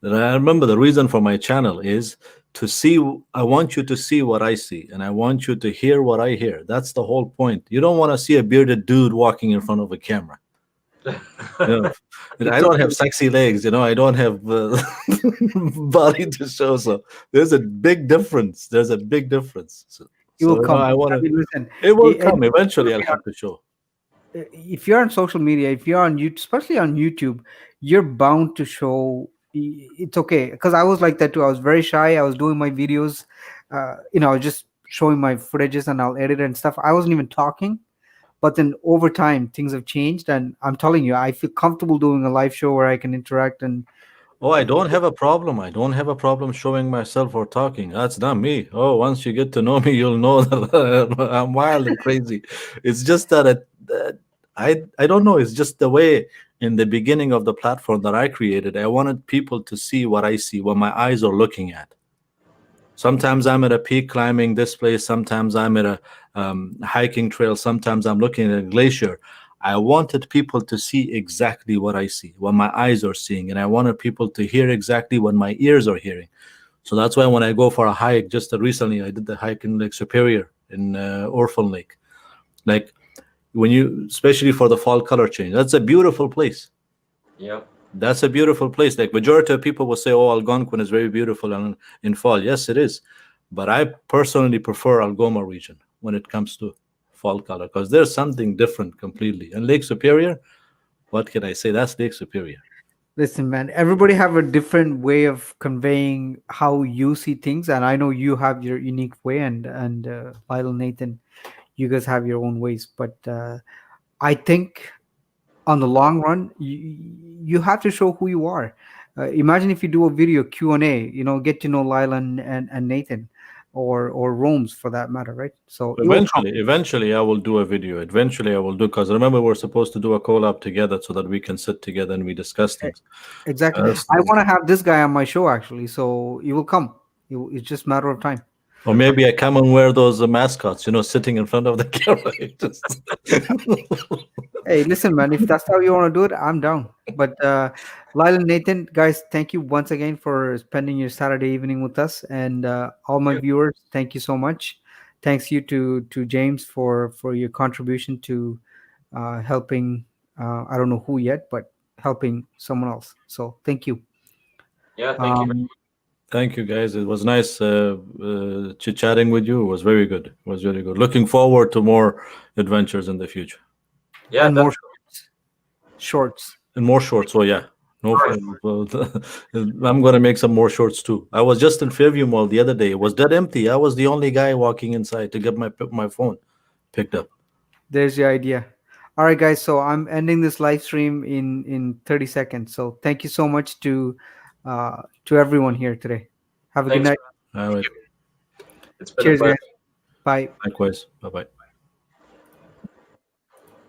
remember the reason for my channel is to see. I want you to see what I see, and I want you to hear what I hear. That's the whole point. You don't want to see a bearded dude walking in front of a camera. You know, I It's don't have okay. sexy legs. You know, I don't have body to show. So there's a big difference. There's a big difference. It will So, come. I want I to. mean, listen, It will and come eventually. I'll have to show. if you're on social media, if you're on YouTube, especially on YouTube, you're bound to show. It's okay, because I was like that too. I was very shy. I was doing my videos, I was just showing my footages and I'll edit and stuff. I wasn't even talking. But then over time, things have changed, and I'm telling you, I feel comfortable doing a live show where I can interact and. Oh, I don't have a problem. I don't have a problem showing myself or talking. That's not me. Oh, once you get to know me, you'll know that I'm wild and crazy. It's just that I don't know. It's just the way in the beginning of the platform that I created. I wanted people to see what I see, what my eyes are looking at. Sometimes I'm at a peak climbing this place. Sometimes I'm at a hiking trail. Sometimes I'm looking at a glacier. I wanted people to see exactly what I see, what my eyes are seeing, and I wanted people to hear exactly what my ears are hearing. So that's why when I go for a hike, just recently I did the hike in Lake Superior in Orphan Lake. Like when you, especially for the fall color change, that's a beautiful place. Yeah. That's a beautiful place. Like majority of people will say, "Oh, Algonquin is very beautiful in fall." Yes, it is, but I personally prefer Algoma region when it comes to fall color because there's something different completely. And Lake Superior, what can I say? That's Lake Superior. Listen, man, everybody have a different way of conveying how you see things, and I know you have your unique way, and Lyle, Nathan, you guys have your own ways. But I think on the long run, you have to show who you are. Imagine if you do a video Q&A, get to know Lyle and Nathan, or Rome's for that matter, right? So it will come. Eventually, I will do a video. Eventually, I will do because remember we're supposed to do a collab together so that we can sit together and we discuss E- things. Exactly. That's I want to have this guy on my show actually, so it will come. It's just a matter of time. Or maybe I come and wear those mascots, sitting in front of the camera. Hey, listen, man, if that's how you want to do it, I'm down. But Lyle and Nathan, guys, thank you once again for spending your Saturday evening with us, and all my Yeah. viewers, thank you so much. Thanks you to James for your contribution to helping. I don't know who yet, but helping someone else. So thank you. Yeah. Thank you. Um, Thank you, guys. It was nice chit chatting with you. It was very good. It was really good. Looking forward to more adventures in the future Yeah. and more Definitely. shorts. and more shorts. So yeah, no, Right. I'm gonna make some more shorts too. I was just in Fairview Mall the other day. It was dead empty. I was the only guy walking inside to get my phone picked up. There's the idea. All right, guys. So I'm ending this live stream in 30 seconds. So thank you so much to everyone here today. Have a good Thanks. night. All right. It's been a Cheers, pleasure. guys. Bye. Likewise. Bye bye.